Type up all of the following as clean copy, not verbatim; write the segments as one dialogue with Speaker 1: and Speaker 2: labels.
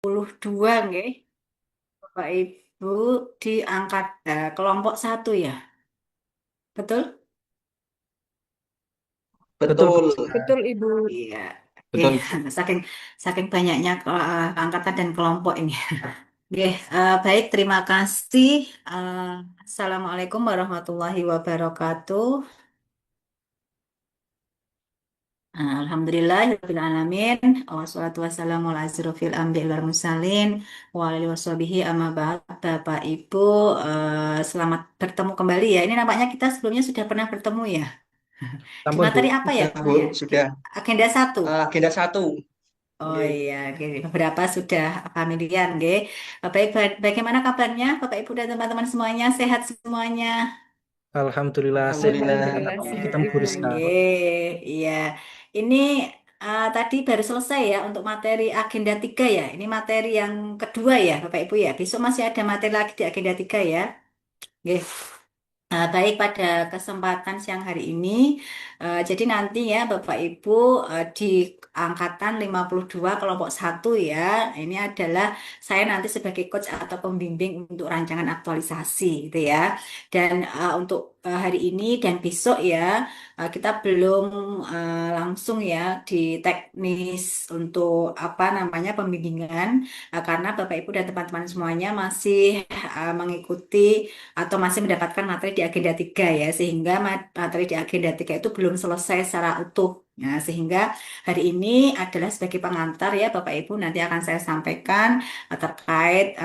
Speaker 1: dua nggih, Bapak Ibu diangkat kelompok satu ya. Betul?
Speaker 2: Betul, Bu.
Speaker 3: Betul,
Speaker 2: Betul, Ibu.
Speaker 1: Iya. Oke,
Speaker 3: Betul.
Speaker 1: saking saking banyaknya angkatan dan kelompok ini. Oke, baik, terima kasih. Eh, Assalamualaikum warahmatullahi wabarakatuh. Alhamdulillahirrahmanirrahim. Wassalatu wassalamu ala asyrofil anbiya'i wal mursalin wa alihi washabihi amma ba'd. Bapak Ibu, selamat bertemu kembali ya. Ini nampaknya kita sebelumnya sudah pernah bertemu ya. Di
Speaker 3: Sampun, Bu.
Speaker 1: materi apa ya?
Speaker 3: Sudah,
Speaker 1: Pak,
Speaker 3: Bu.
Speaker 1: ya?
Speaker 3: Sudah.
Speaker 1: Agenda satu.
Speaker 3: Agenda satu.
Speaker 1: Oh
Speaker 3: Nggih.
Speaker 1: iya, oke. Beberapa sudah familiar, nggih. Baik, bagaimana kabarnya Bapak Ibu dan teman-teman semuanya? Sehat semuanya?
Speaker 3: Alhamdulillah sehat.
Speaker 2: Alhamdulillah
Speaker 3: Kita
Speaker 2: sehat,
Speaker 3: Bu
Speaker 2: Ibu.
Speaker 3: Rizka.
Speaker 1: Iya. Ini tadi baru selesai ya untuk materi agenda 3 ya. Ini materi yang kedua ya, Bapak Ibu ya. Besok masih ada materi lagi di agenda 3 ya. Oke. Baik, pada kesempatan siang hari ini, jadi nanti ya Bapak Ibu di angkatan 52 kelompok satu ya, ini adalah saya nanti sebagai coach atau pembimbing untuk rancangan aktualisasi gitu ya. Dan untuk hari ini dan besok ya, kita belum langsung ya di teknis untuk apa namanya pembimbingan, karena Bapak Ibu dan teman-teman semuanya masih mengikuti atau masih mendapatkan materi di agenda 3 ya, sehingga materi di agenda 3 itu belum selesai secara utuh. Nah, sehingga hari ini adalah sebagai pengantar ya Bapak Ibu, nanti akan saya sampaikan terkait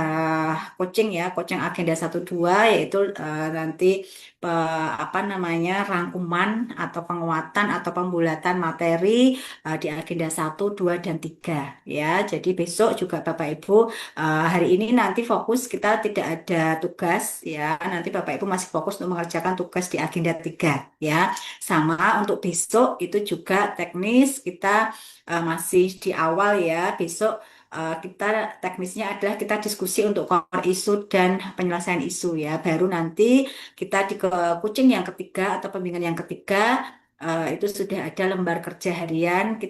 Speaker 1: coaching ya, coaching agenda 1 2, yaitu nanti apa namanya rangkuman atau penguatan atau pembulatan materi di agenda 1 2 dan 3 ya. Jadi besok juga Bapak Ibu, hari ini nanti fokus kita tidak ada tugas ya. Nanti Bapak Ibu masih fokus untuk mengerjakan tugas di agenda 3 ya. Sama untuk besok itu juga teknis kita masih di awal ya. Besok kita teknisnya adalah kita diskusi untuk core isu dan penyelesaian isu ya. Baru nanti kita di kucing yang ketiga atau pembimbingan yang ketiga, itu sudah ada lembar kerja harian.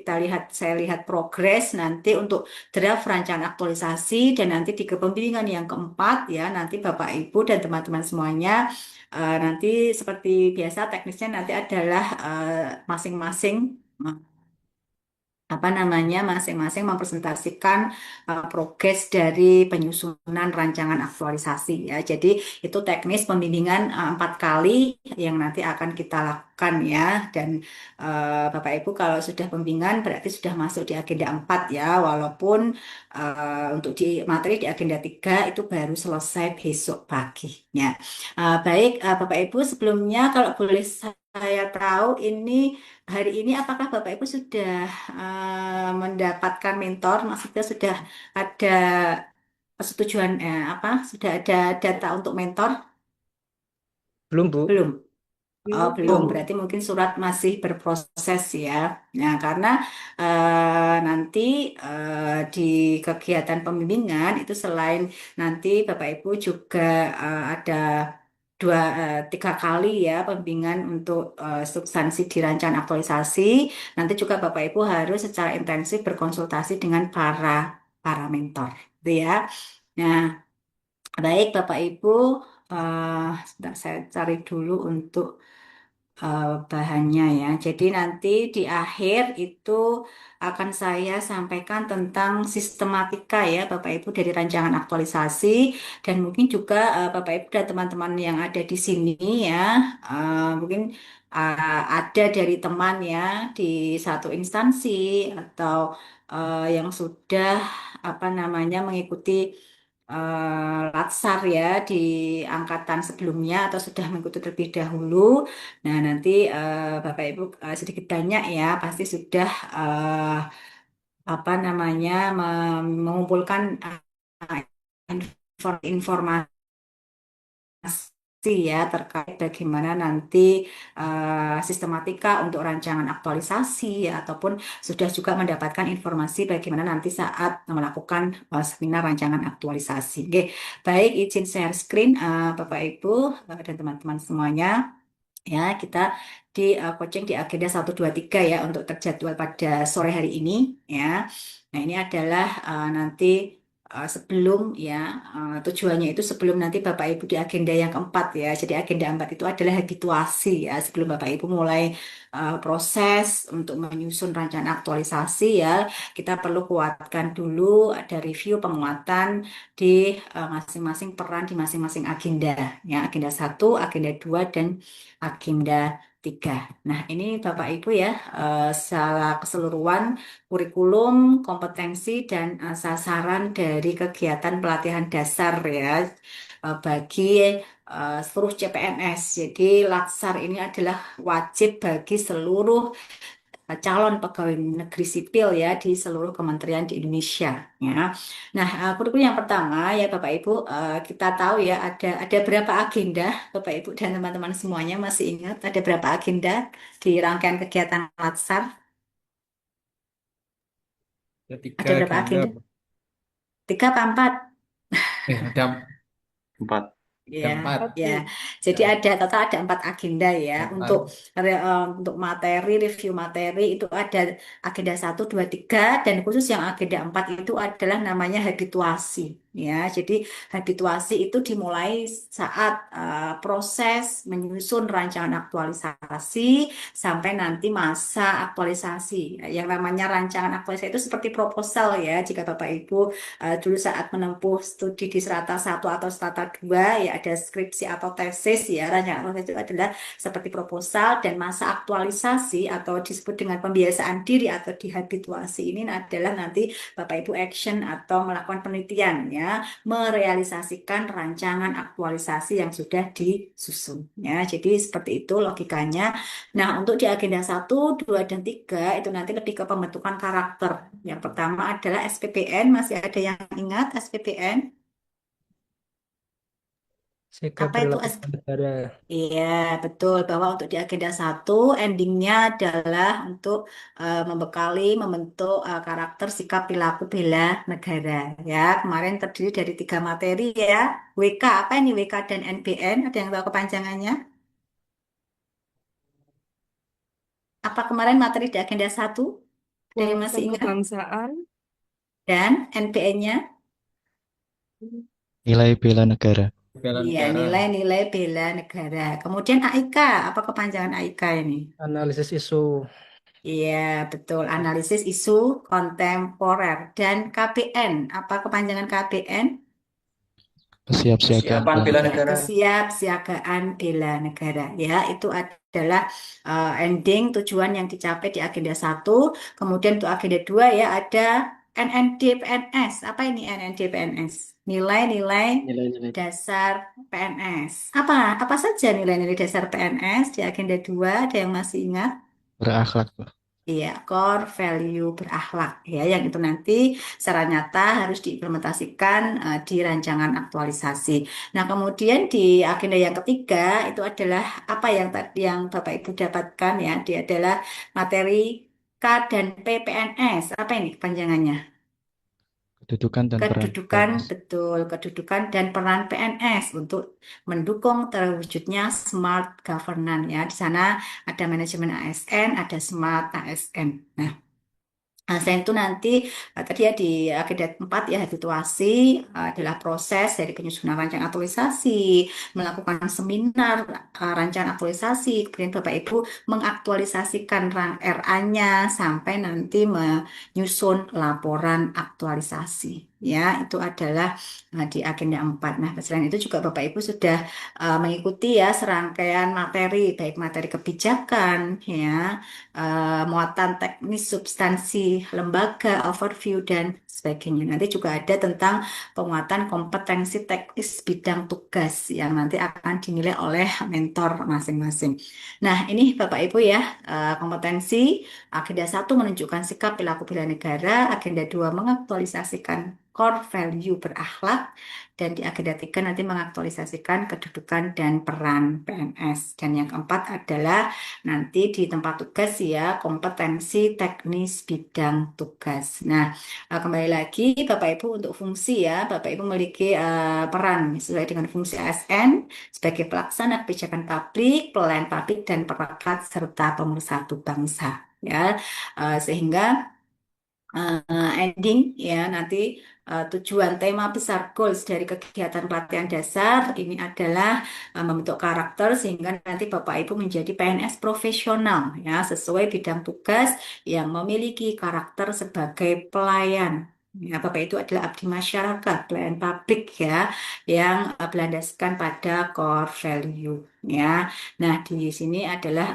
Speaker 1: Saya lihat progres nanti untuk draft rancangan aktualisasi, dan nanti di kepemimpinan yang keempat ya, nanti Bapak Ibu dan teman-teman semuanya, nanti seperti biasa teknisnya nanti adalah masing-masing apa namanya masing-masing mempresentasikan progres dari penyusunan rancangan aktualisasi ya. Jadi itu teknis pembimbingan 4 kali yang nanti akan kita lakukan ya. Dan Bapak Ibu kalau sudah pembimbingan berarti sudah masuk di agenda 4 ya. Walaupun untuk di materi di agenda 3 itu baru selesai besok paginya. Baik, Bapak Ibu, sebelumnya kalau boleh saya tahu ini hari ini apakah Bapak Ibu sudah mendapatkan mentor, maksudnya sudah ada persetujuan apa? Sudah ada data untuk mentor?
Speaker 3: Belum, Bu.
Speaker 1: Belum. Oh, belum.
Speaker 2: Belum.
Speaker 1: Berarti mungkin surat masih berproses ya. Nah, karena nanti di kegiatan pembimbingan itu selain nanti Bapak Ibu juga ada 3 kali ya pembimbingan untuk substansi di rancangan aktualisasi. Nanti juga Bapak Ibu harus secara intensif berkonsultasi dengan para para mentor, gitu ya. Nah, baik Bapak Ibu, sebentar saya cari dulu untuk bahannya ya. Jadi nanti di akhir itu akan saya sampaikan tentang sistematika ya Bapak Ibu dari rancangan aktualisasi, dan mungkin juga Bapak Ibu dan teman-teman yang ada di sini ya, mungkin ada dari teman ya di satu instansi atau yang sudah apa namanya mengikuti latsar ya di angkatan sebelumnya atau sudah mengikuti terlebih dahulu. Nah, nanti Bapak Ibu sedikit banyak ya pasti sudah apa namanya mengumpulkan informasi ya terkait bagaimana nanti sistematika untuk rancangan aktualisasi ya, ataupun sudah juga mendapatkan informasi bagaimana nanti saat melakukan seminar rancangan aktualisasi. Oke, baik, izin share screen Bapak Ibu dan teman-teman semuanya. Ya, kita di coaching di agenda 1 2 3 ya untuk terjadwal pada sore hari ini ya. Nah, ini adalah nanti sebelum ya, tujuannya itu sebelum nanti Bapak Ibu di agenda yang keempat ya. Jadi agenda 4 itu adalah habituasi ya. Sebelum Bapak Ibu mulai proses untuk menyusun rancangan aktualisasi ya, kita perlu kuatkan dulu ada review penguatan di masing-masing peran di masing-masing agenda ya. Agenda satu, agenda 2 dan agenda 3. Nah, ini Bapak Ibu ya, secara keseluruhan kurikulum, kompetensi, dan sasaran dari kegiatan pelatihan dasar ya, bagi seluruh CPNS. Jadi Latsar ini adalah wajib bagi seluruh calon pegawai negeri sipil ya di seluruh kementerian di Indonesia ya. Nah, kurikulum yang pertama ya Bapak Ibu, kita tahu ya ada berapa agenda Bapak Ibu dan teman-teman semuanya masih ingat ada berapa agenda di rangkaian kegiatan Latsar?
Speaker 2: Ada tiga
Speaker 1: Ada berapa
Speaker 2: agenda.
Speaker 1: agenda? Tiga apa empat?
Speaker 2: Ada
Speaker 4: Empat.
Speaker 1: Ya,
Speaker 2: empat.
Speaker 1: ya. Jadi
Speaker 2: Ya,
Speaker 1: ada total ada 4 agenda ya
Speaker 2: empat.
Speaker 1: untuk materi review materi itu ada agenda 1, 2, 3 dan khusus yang agenda 4 itu adalah namanya habituasi ya. Jadi habituasi itu dimulai saat proses menyusun rancangan aktualisasi sampai nanti masa aktualisasi. Yang namanya rancangan aktualisasi itu seperti proposal ya. Jika Bapak Ibu dulu saat menempuh studi di strata satu atau strata 2 ya ada skripsi atau tesis ya rancangan aktualisasi itu adalah seperti proposal dan masa aktualisasi atau disebut dengan pembiasaan diri atau dihabituasi ini adalah nanti Bapak Ibu action atau melakukan penelitian ya merealisasikan rancangan aktualisasi yang sudah disusun ya jadi seperti itu logikanya. Nah, untuk di agenda 1, 2, dan 3 itu nanti lebih ke pembentukan karakter. Yang pertama adalah SPPN, masih ada yang ingat SPPN?
Speaker 3: Sikap
Speaker 1: Apa itu
Speaker 3: perilaku
Speaker 1: SP?
Speaker 3: negara.
Speaker 1: Iya, betul. Bahwa untuk di agenda 1, endingnya adalah untuk membekali, membentuk karakter sikap perilaku bela negara. Ya, kemarin terdiri dari 3 materi ya. WK, apa ini WK dan NBN? Ada yang tahu kepanjangannya? Apa kemarin materi di agenda 1? Ada yang masih
Speaker 5: Wawasan
Speaker 1: ingat?
Speaker 5: kebangsaan,
Speaker 1: Dan NPN-nya?
Speaker 4: Nilai bela negara.
Speaker 2: Bela
Speaker 1: Iya,
Speaker 2: negara.
Speaker 1: nilai-nilai bela negara. Kemudian AIK, apa kepanjangan AIK ini?
Speaker 3: Analisis isu.
Speaker 1: Iya, betul. Analisis isu kontemporer. Dan KBN, apa kepanjangan KBN?
Speaker 4: Kesiapsiagaan
Speaker 2: Kesiapan
Speaker 4: bela
Speaker 2: bela
Speaker 1: Ya,
Speaker 4: negara.
Speaker 2: negara.
Speaker 1: kesiapsiagaan bela negara. Ya, itu adalah ending tujuan yang dicapai di agenda 1. Kemudian untuk agenda 2 ya ada NND-PNS. Apa ini NND-PNS? Nilai-nilai
Speaker 4: Nilai-nilai
Speaker 1: dasar PNS. Apa saja nilai-nilai dasar PNS di agenda 2? Ada yang masih ingat?
Speaker 4: berakhlak, Pak.
Speaker 1: Iya, core value berakhlak ya, yang itu nanti secara nyata harus diimplementasikan di rancangan aktualisasi. Nah, kemudian di agenda yang ketiga itu adalah apa yang tadi yang Bapak Ibu dapatkan ya, dia adalah materi K dan P PNS. Apa ini kepanjangannya?
Speaker 4: Kedudukan dan peran
Speaker 1: Kedudukan,
Speaker 4: PNS.
Speaker 1: betul, kedudukan dan peran PNS untuk mendukung terwujudnya smart governance ya. Di sana ada manajemen ASN, ada smart ASN. Nah, selain itu nanti tadi ya di agenda 4 ya habituasi adalah proses dari penyusunan rancangan aktualisasi, melakukan seminar rancangan aktualisasi, kemudian Bapak Ibu mengaktualisasikan RA-nya sampai nanti menyusun laporan aktualisasi. Ya, itu adalah di agenda 4. Nah, selain itu juga Bapak Ibu sudah mengikuti ya serangkaian materi, baik materi kebijakan, ya, muatan teknis, substansi, lembaga, overview, dan sebagainya. Nanti juga ada tentang penguatan kompetensi teknis bidang tugas yang nanti akan dinilai oleh mentor masing-masing. Nah, ini Bapak Ibu ya, kompetensi agenda 1 menunjukkan sikap perilaku bela negara, agenda 2 mengaktualisasikan core value berakhlak, dan di agenda 3 nanti mengaktualisasikan kedudukan dan peran PNS. Dan yang keempat adalah nanti di tempat tugas ya, kompetensi teknis bidang tugas. Nah, kembali lagi Bapak Ibu untuk fungsi ya, Bapak Ibu memiliki peran sesuai dengan fungsi ASN sebagai pelaksana kebijakan publik, pelayan publik dan perekat serta pemersatu bangsa ya. Sehingga ending ya nanti tujuan tema besar goals dari kegiatan pelatihan dasar ini adalah membentuk karakter sehingga nanti Bapak Ibu menjadi PNS profesional ya sesuai bidang tugas yang memiliki karakter sebagai pelayan. Ya, Bapak itu adalah abdi masyarakat, pelayan publik ya, yang berlandaskan pada core value ya. Nah, di sini adalah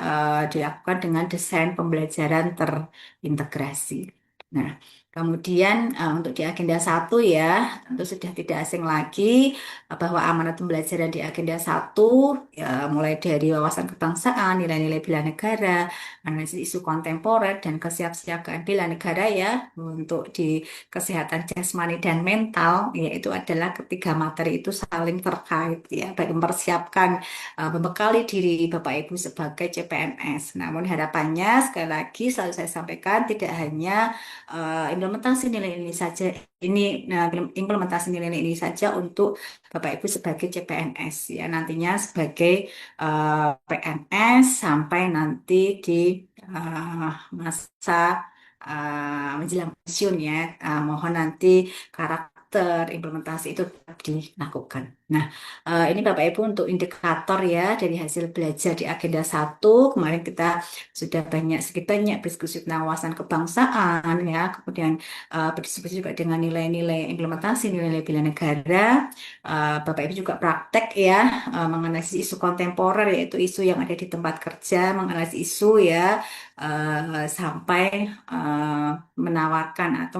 Speaker 1: dilakukan dengan desain pembelajaran terintegrasi. Nah, kemudian untuk di agenda satu ya, tentu sudah tidak asing lagi bahwa amanat pembelajaran di agenda satu ya, mulai dari wawasan kebangsaan, nilai-nilai bela negara, analisis isu kontemporer, dan kesiapsiagaan bela negara ya untuk di kesehatan jasmani dan mental, yaitu adalah ketiga materi itu saling terkait ya, baik mempersiapkan membekali diri Bapak Ibu sebagai CPNS. Namun harapannya sekali lagi selalu saya sampaikan tidak hanya implementasi nilai ini saja implementasi nilai ini saja untuk Bapak Ibu sebagai CPNS ya nantinya sebagai PNS sampai nanti di masa menjelang pensiun ya. Mohon nanti karakter implementasi itu tetap dilakukan. Nah, ini Bapak Ibu untuk indikator ya dari hasil belajar di agenda satu. Kemarin kita sudah sedikit banyak berdiskusi tentang wawasan kebangsaan ya, kemudian berdiskusi juga dengan nilai-nilai implementasi, nilai-nilai bela negara. Bapak Ibu juga praktek ya, menganalisis isu kontemporer yaitu isu yang ada di tempat kerja, menganalisis isu ya, sampai menawarkan atau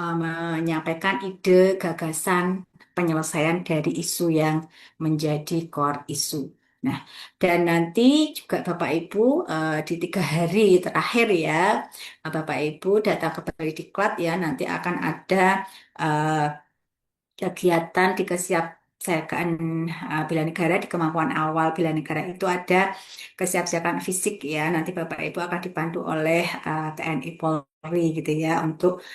Speaker 1: menyampaikan ide, gagasan penyelesaian dari isu yang menjadi core isu. Nah, dan nanti juga Bapak Ibu di 3 hari terakhir ya, Bapak Ibu datang ke Diklat ya, nanti akan ada eh, kegiatan di kesiapsiagaan bela negara di kemampuan awal bela negara itu ada kesiapsiagaan fisik ya. Nanti Bapak Ibu akan dipandu oleh TNI Polri gitu ya untuk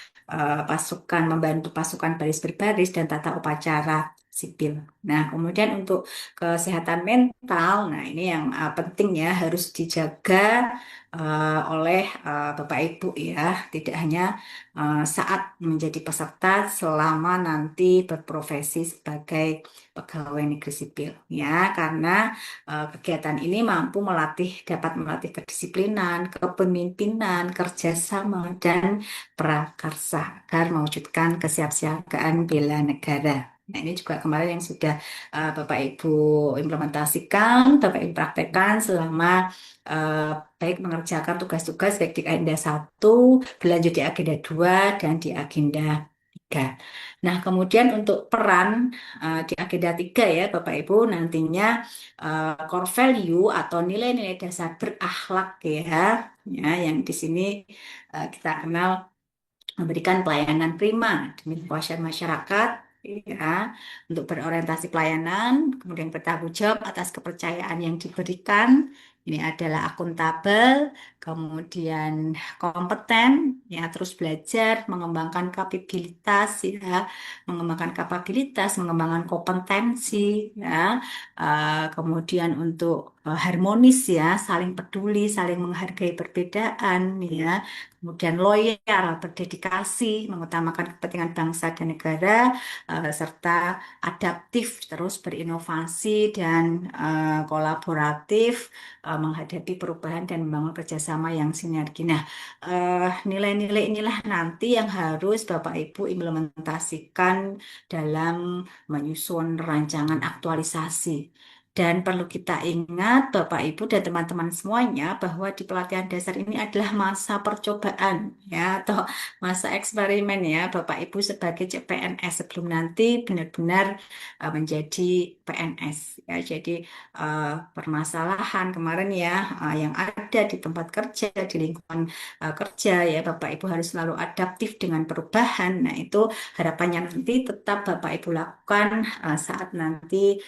Speaker 1: membantu pasukan baris berbaris dan tata upacara sipil. Nah, kemudian untuk kesehatan mental, nah ini yang penting ya harus dijaga oleh Bapak Ibu ya, tidak hanya saat menjadi peserta selama nanti berprofesi sebagai pegawai negeri sipil ya karena kegiatan ini dapat melatih kedisiplinan, kepemimpinan, kerjasama dan prakarsa agar mewujudkan kesiapsiagaan bela negara. Nah, ini juga kemarin yang sudah Bapak Ibu implementasikan, Bapak Ibu praktekkan selama eh, baik mengerjakan tugas-tugas baik di agenda satu, berlanjut di agenda 2 dan di agenda 3. Nah, kemudian untuk peran di agenda 3 ya Bapak Ibu nantinya core value atau nilai-nilai dasar berakhlak ya yang di sini kita kenal memberikan pelayanan prima demi kepuasan masyarakat ya untuk berorientasi pelayanan kemudian bertanggung jawab atas kepercayaan yang diberikan ini adalah akuntabel kemudian kompeten ya terus belajar mengembangkan kapabilitas mengembangkan kompetensi ya kemudian untuk harmonis ya saling peduli saling menghargai perbedaan ya kemudian loyal, berdedikasi, mengutamakan kepentingan bangsa dan negara, serta adaptif, terus berinovasi dan kolaboratif menghadapi perubahan dan membangun kerjasama yang sinergi. Nah, nilai-nilai inilah nanti yang harus Bapak Ibu implementasikan dalam menyusun rancangan aktualisasi. Dan perlu kita ingat, Bapak, Ibu, dan teman-teman semuanya, bahwa di pelatihan dasar ini adalah masa percobaan, ya, atau masa eksperimen, ya, Bapak, Ibu, sebagai CPNS sebelum nanti benar-benar menjadi PNS. Ya, jadi permasalahan kemarin ya yang ada di tempat kerja, di lingkungan kerja, ya, Bapak, Ibu harus selalu adaptif dengan perubahan. Nah, itu harapannya nanti tetap Bapak, Ibu lakukan saat nanti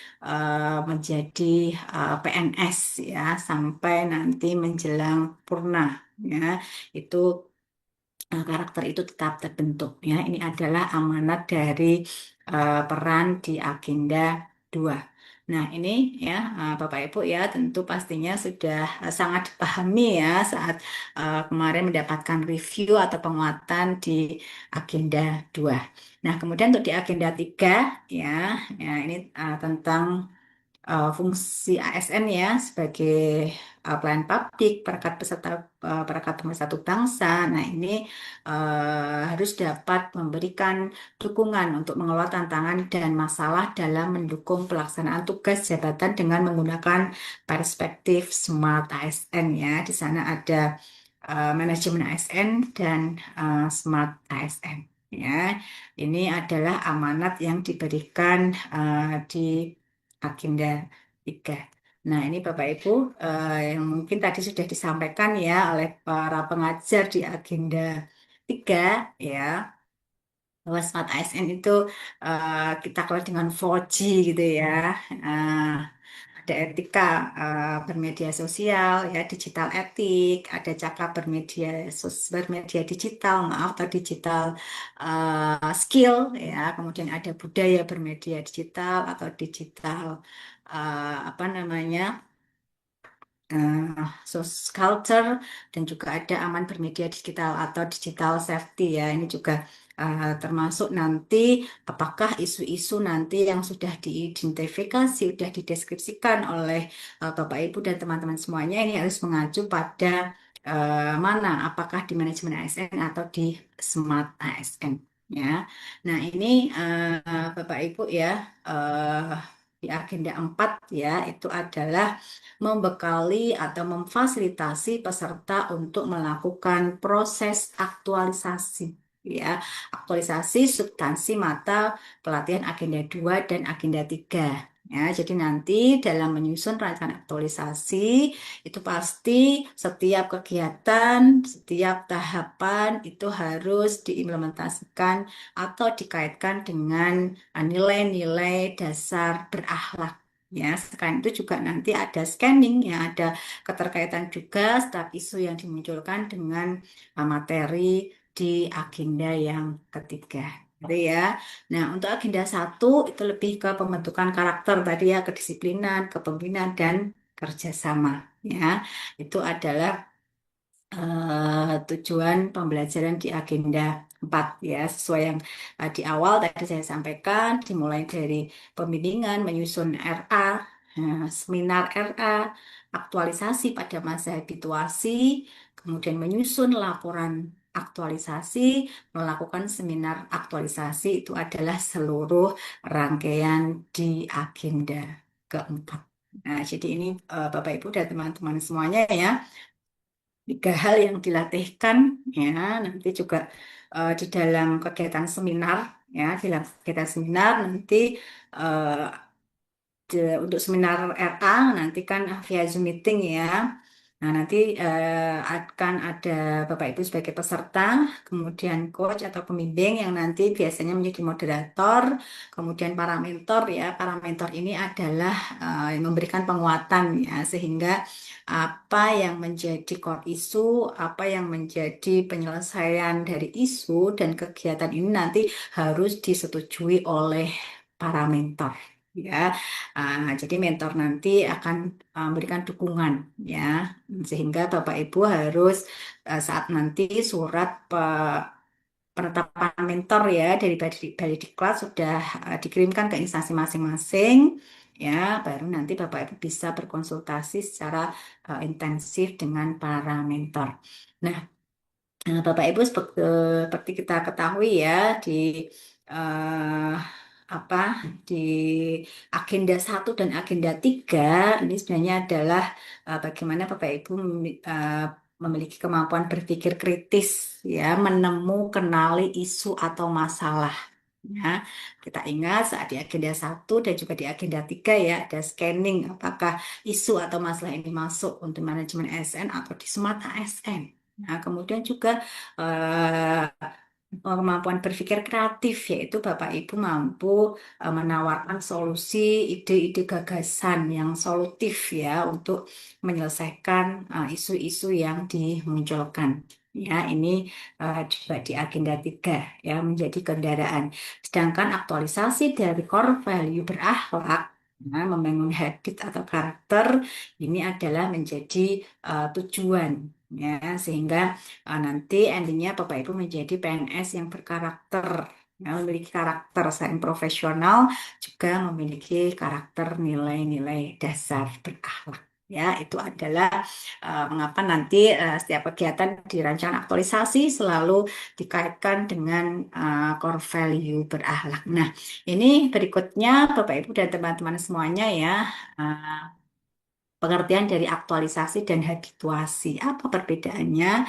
Speaker 1: menjadi PNS ya sampai nanti menjelang purna ya itu karakter itu tetap terbentuk ya ini adalah amanat dari peran di agenda 2. Nah, ini ya, Bapak Ibu ya, tentu pastinya sudah sangat dipahami ya saat kemarin mendapatkan review atau penguatan di agenda 2. Nah, kemudian untuk di agenda 3 ya, ya ini tentang fungsi ASN ya sebagai pelayan publik, perangkat peserta perangkat pemersatu bangsa. Nah, ini harus dapat memberikan dukungan untuk mengelola tantangan dan masalah dalam mendukung pelaksanaan tugas jabatan dengan menggunakan perspektif Smart ASN ya. Di sana ada manajemen ASN dan Smart ASN. Ya, ini adalah amanat yang diberikan di agenda 3. Nah, ini Bapak Ibu yang mungkin tadi sudah disampaikan ya oleh para pengajar di agenda 3 ya, bahwa Smart ASN itu kita kelola dengan 4G gitu ya. Eh, ada etika bermedia sosial ya, digital etik, ada cakap bermedia digital, maaf, atau digital skill ya, kemudian ada budaya bermedia digital atau digital apa namanya, culture, dan juga ada aman bermedia digital atau digital safety ya. Ini juga termasuk nanti apakah isu-isu nanti yang sudah diidentifikasi, sudah dideskripsikan oleh Bapak Ibu dan teman-teman semuanya ini harus mengacu pada mana, apakah di manajemen ASN atau di smart ASN ya. Nah, ini Bapak Ibu ya, di agenda 4 ya, itu adalah membekali atau memfasilitasi peserta untuk melakukan proses aktualisasi ya, aktualisasi substansi mata pelatihan agenda 2 dan agenda 3 ya. Jadi nanti dalam menyusun rancangan aktualisasi itu pasti setiap kegiatan, setiap tahapan itu harus diimplementasikan atau dikaitkan dengan nilai-nilai dasar berakhlak. Ya, selain itu juga nanti ada scanning, ya, ada keterkaitan juga setiap isu yang dimunculkan dengan materi di agenda yang ketiga. Gitu ya. Nah, untuk agenda 1 itu lebih ke pembentukan karakter tadi ya, kedisiplinan, kepemimpinan, dan kerjasama. Ya, itu adalah tujuan pembelajaran di agenda 4 ya, sesuai yang di awal tadi saya sampaikan, dimulai dari pembimbingan, menyusun RA, seminar RA, aktualisasi pada masa habituasi, kemudian menyusun laporan aktualisasi, melakukan seminar aktualisasi, itu adalah seluruh rangkaian di agenda keempat. Nah, jadi ini Bapak Ibu dan teman-teman semuanya ya, 3 hal yang dilatihkan ya, nanti juga di dalam kegiatan seminar ya, di dalam kegiatan seminar nanti eh, untuk seminar RA nanti kan via Zoom meeting ya. Nah, nanti akan ada Bapak Ibu sebagai peserta, kemudian coach atau pembimbing yang nanti biasanya menjadi moderator, kemudian para mentor ya. Para mentor ini adalah yang memberikan penguatan ya, sehingga apa yang menjadi core isu, apa yang menjadi penyelesaian dari isu dan kegiatan ini nanti harus disetujui oleh para mentor. Ya, jadi mentor nanti akan memberikan dukungan ya, sehingga Bapak Ibu harus saat nanti surat penetapan mentor ya dari Balikdiklat sudah dikirimkan ke instansi masing-masing ya, baru nanti Bapak Ibu bisa berkonsultasi secara intensif dengan para mentor. Nah, Bapak Ibu seperti kita ketahui ya, di eh, apa di agenda 1 dan agenda 3 ini sebenarnya adalah bagaimana Bapak Ibu memiliki kemampuan berpikir kritis ya, kenali isu atau masalah. Ya, kita ingat saat di agenda 1 dan juga di agenda 3 ya, ada scanning apakah isu atau masalah ini masuk untuk manajemen ASN atau di smart ASN. Nah, kemudian juga kemampuan berpikir kreatif, yaitu Bapak Ibu mampu menawarkan solusi, ide-ide gagasan yang solutif ya untuk menyelesaikan isu-isu yang dimunculkan. Ya, ini juga di agenda 3 ya, menjadi kendaraan. Sedangkan aktualisasi dari core value berakhlak Nah, membangun habit atau karakter ini adalah menjadi tujuan ya, sehingga nanti endingnya Bapak Ibu menjadi PNS yang berkarakter, ya, memiliki karakter selain profesional juga memiliki karakter nilai-nilai dasar berakhlak. Ya, itu adalah mengapa nanti setiap kegiatan di rancangan aktualisasi selalu dikaitkan dengan core value berakhlak. Nah, ini berikutnya Bapak Ibu dan teman-teman semuanya ya, eh, pengertian dari aktualisasi dan habituasi. Apa perbedaannya?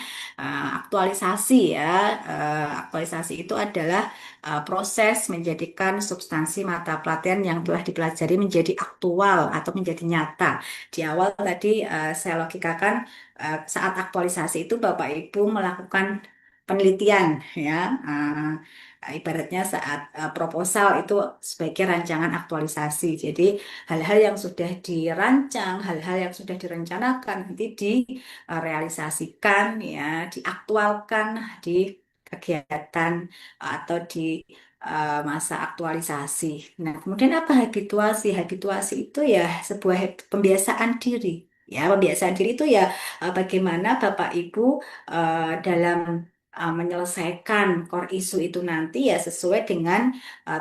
Speaker 1: Aktualisasi ya, aktualisasi itu adalah proses menjadikan substansi mata pelatihan yang telah dipelajari menjadi aktual atau menjadi nyata. Di awal tadi saya logikakan saat aktualisasi itu Bapak Ibu melakukan penelitian ya. Ibaratnya saat proposal itu sebagai rancangan aktualisasi. Jadi hal-hal yang sudah dirancang, hal-hal yang sudah direncanakan nanti direalisasikan ya, diaktualkan di kegiatan atau di masa aktualisasi. Nah, kemudian apa habituasi? Habituasi itu ya sebuah pembiasaan diri. Ya, pembiasaan diri itu ya bagaimana Bapak Ibu dalam menyelesaikan core issue itu nanti ya sesuai dengan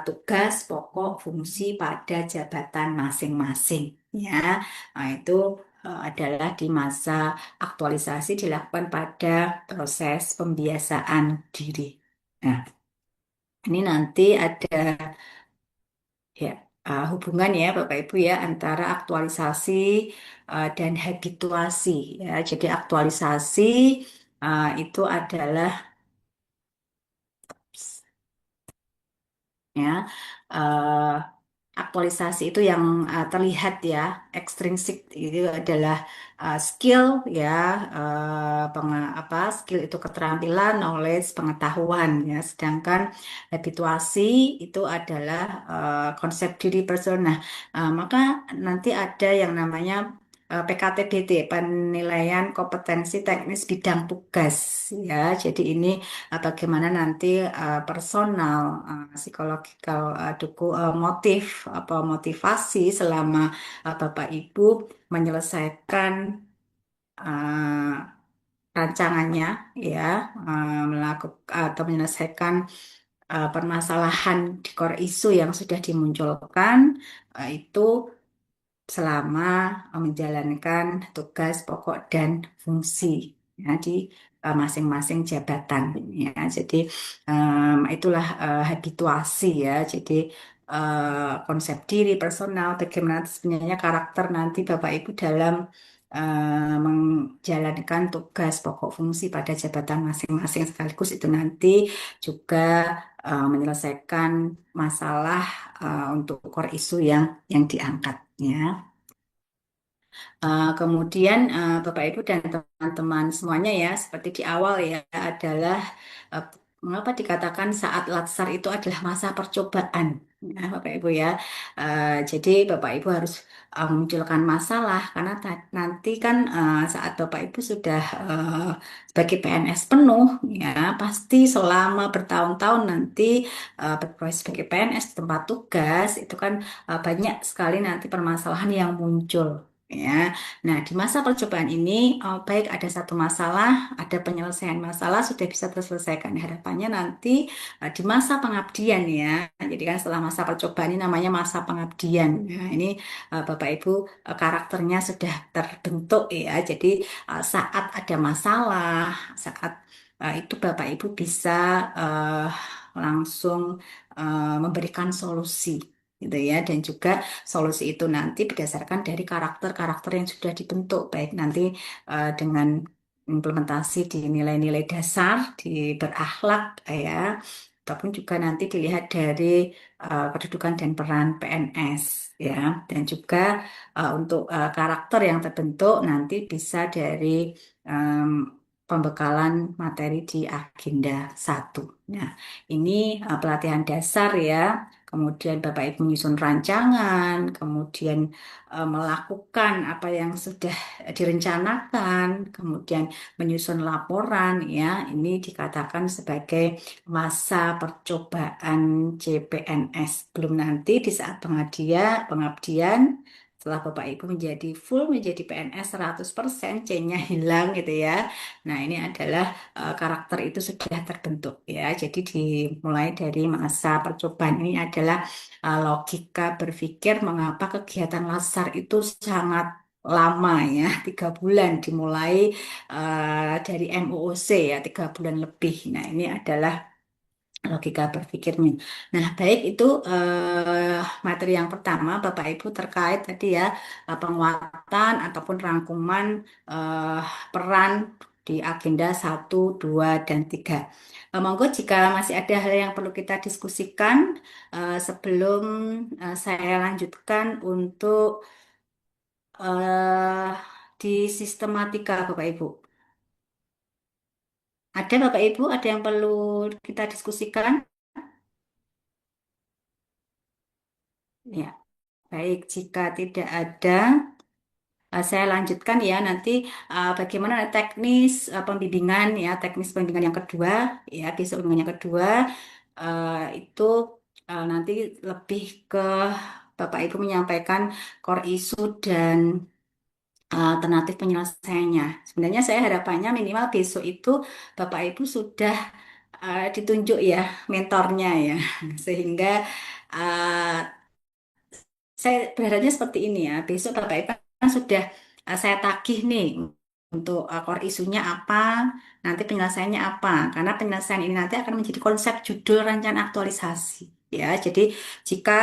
Speaker 1: tugas pokok fungsi pada jabatan masing-masing ya. Nah, itu adalah di masa aktualisasi dilakukan pada proses pembiasaan diri. Nah, ini nanti ada ya hubungan ya Bapak Ibu ya antara aktualisasi dan habituasi ya. Jadi aktualisasi itu adalah ya eh, aktualisasi itu yang terlihat ya, ekstrinsik itu adalah skill ya, skill itu keterampilan, knowledge, pengetahuan ya. Sedangkan habituasi itu adalah konsep diri person. Nah, maka nanti ada yang namanya PKTBT, penilaian kompetensi teknis bidang tugas ya. Jadi ini bagaimana nanti personal, psikologikal, motif apa motivasi selama Bapak Ibu menyelesaikan uh, rancangannya ya, melakukan atau menyelesaikan permasalahan di core isu yang sudah dimunculkan itu selama menjalankan tugas pokok dan fungsi ya, di masing-masing jabatan ya. Jadi itulah habituasi ya. Jadi konsep diri personal, bagaimana sebenarnya karakter nanti Bapak Ibu dalam menjalankan tugas pokok fungsi pada jabatan masing-masing sekaligus itu nanti juga menyelesaikan masalah untuk core isu yang diangkat ya. Kemudian Bapak Ibu dan teman-teman semuanya ya, seperti di awal ya adalah uh, mengapa dikatakan saat latsar itu adalah masa percobaan, ya, Bapak Ibu ya. Jadi Bapak Ibu harus memunculkan masalah karena nanti kan saat Bapak Ibu sudah sebagai PNS penuh ya, pasti selama bertahun-tahun nanti berproses sebagai PNS di tempat tugas itu kan banyak sekali nanti permasalahan yang muncul. Ya, nah di masa percobaan ini baik ada satu masalah, ada penyelesaian masalah sudah bisa terselesaikan. Harapannya nanti di masa pengabdian ya. Jadi kan setelah masa percobaan ini namanya masa pengabdian. Nah, ini Bapak Ibu karakternya sudah terbentuk ya. Jadi saat ada masalah, saat itu Bapak Ibu bisa eh, langsung memberikan solusi gitu ya, dan juga solusi itu nanti berdasarkan dari karakter-karakter yang sudah dibentuk, baik nanti dengan implementasi di nilai-nilai dasar, di berakhlak ya, ataupun juga nanti dilihat dari kedudukan dan peran PNS ya, dan juga untuk karakter yang terbentuk nanti bisa dari em, pembekalan materi di agenda 1. Nah, ini pelatihan dasar ya. kemudian Bapak Ibu menyusun rancangan, kemudian melakukan apa yang sudah direncanakan, kemudian menyusun laporan ya, ini dikatakan sebagai masa percobaan CPNS. Belum nanti di saat pengabdian setelah Bapak Ibu menjadi full menjadi PNS 100%, C-nya hilang gitu ya. Nah, ini adalah karakter itu sudah terbentuk ya. Jadi dimulai dari masa percobaan ini adalah logika berpikir mengapa kegiatan LASAR itu sangat lama ya, 3 bulan dimulai dari MOOC ya, 3 bulan lebih. Nah, ini adalah logika berpikirnya. Nah, baik itu materi yang pertama, Bapak Ibu terkait tadi ya penguatan ataupun rangkuman eh, peran di agenda 1, 2, dan 3. Monggo jika masih ada hal yang perlu kita diskusikan sebelum saya lanjutkan untuk eh, di sistematika, Bapak Ibu. Ada Bapak Ibu, ada yang perlu kita diskusikan? Ya. Baik, jika tidak ada, saya lanjutkan ya nanti bagaimana pembimbingan ya, teknis pembimbingan yang kedua ya, besok pembimbingan yang kedua itu nanti lebih ke Bapak Ibu menyampaikan core issue dan alternatif penyelesaiannya. Sebenarnya saya harapannya minimal besok itu Bapak Ibu sudah ditunjuk ya mentornya ya, sehingga uh, saya berharapnya seperti ini ya. Besok Bapak Ibu kan sudah saya tagih nih untuk core isunya apa, nanti penyelesaiannya apa. Karena penyelesaian ini nanti akan menjadi konsep judul rancangan aktualisasi. Ya, jadi jika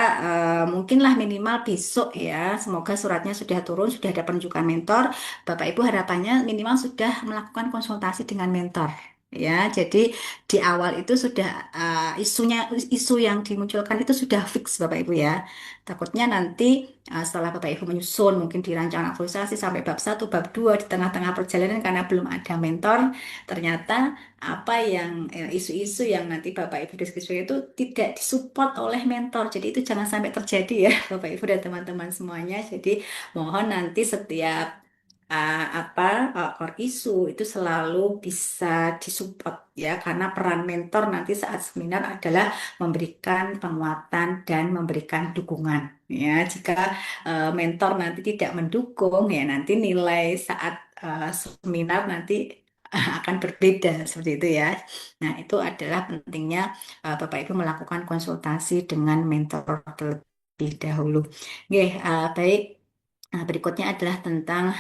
Speaker 1: mungkinlah minimal besok ya, semoga suratnya sudah turun, sudah ada penunjukan mentor. Bapak Ibu harapannya minimal sudah melakukan konsultasi dengan mentor. Ya, jadi di awal itu sudah isu yang dimunculkan itu sudah fix Bapak Ibu ya. Takutnya nanti setelah Bapak Ibu menyusun mungkin di rancangan aktualisasi sampai bab 1, bab 2 di tengah-tengah perjalanan karena belum ada mentor, ternyata apa yang isu-isu yang nanti Bapak Ibu diskusi itu tidak disupport oleh mentor. Jadi itu jangan sampai terjadi ya Bapak Ibu dan teman-teman semuanya. Jadi mohon nanti setiap core issue itu selalu bisa disupport ya karena peran mentor nanti saat seminar adalah memberikan penguatan dan memberikan dukungan ya jika mentor nanti tidak mendukung ya nanti nilai saat seminar nanti akan berbeda seperti itu ya. Nah, itu adalah pentingnya Bapak Ibu melakukan konsultasi dengan mentor terlebih dahulu. Oke, baik. Nah, berikutnya adalah tentang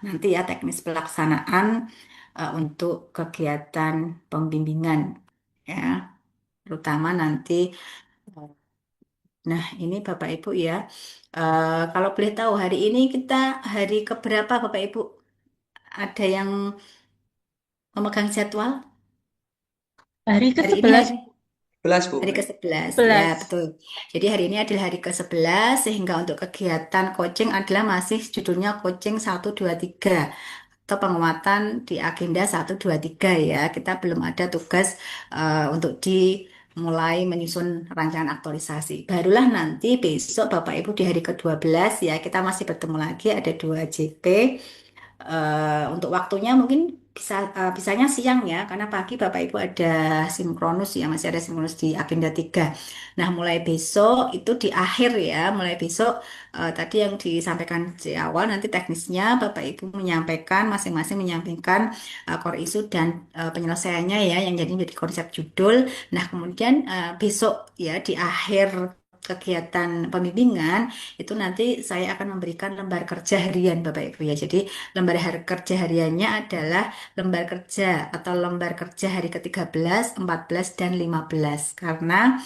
Speaker 1: nanti ya teknis pelaksanaan untuk kegiatan pembimbingan ya, terutama nanti. Nah, ini Bapak Ibu ya, kalau boleh tahu hari ini kita hari keberapa Bapak Ibu? Ada yang memegang jadwal?
Speaker 5: Hari
Speaker 1: Hari ini
Speaker 5: ke-11,
Speaker 1: hari
Speaker 6: 11, Bu.
Speaker 1: Hari ke-11, ya
Speaker 5: 11.
Speaker 1: betul. Jadi hari ini adalah hari ke-11, sehingga untuk kegiatan coaching adalah masih judulnya coaching 1, 2, 3 atau penguatan di agenda 1, 2, 3 ya. Kita belum ada tugas untuk dimulai menyusun rancangan aktualisasi. Barulah nanti besok Bapak Ibu di hari ke-12 ya, kita masih bertemu lagi ada 2 JP. Untuk waktunya mungkin bisanya siang ya, karena pagi Bapak Ibu ada sinkronus ya, masih ada sinkronus di agenda 3. Nah, mulai besok itu di akhir ya, mulai besok tadi yang disampaikan di awal nanti teknisnya Bapak Ibu menyampaikan masing-masing menyampaikan core issue dan penyelesaiannya ya, yang jadi menjadi konsep judul. Nah, kemudian besok ya di akhir kegiatan pembimbingan itu nanti saya akan memberikan lembar kerja harian Bapak Ibu ya. Jadi kerja hariannya adalah lembar kerja atau lembar kerja hari ke-13, 14, dan 15. Karena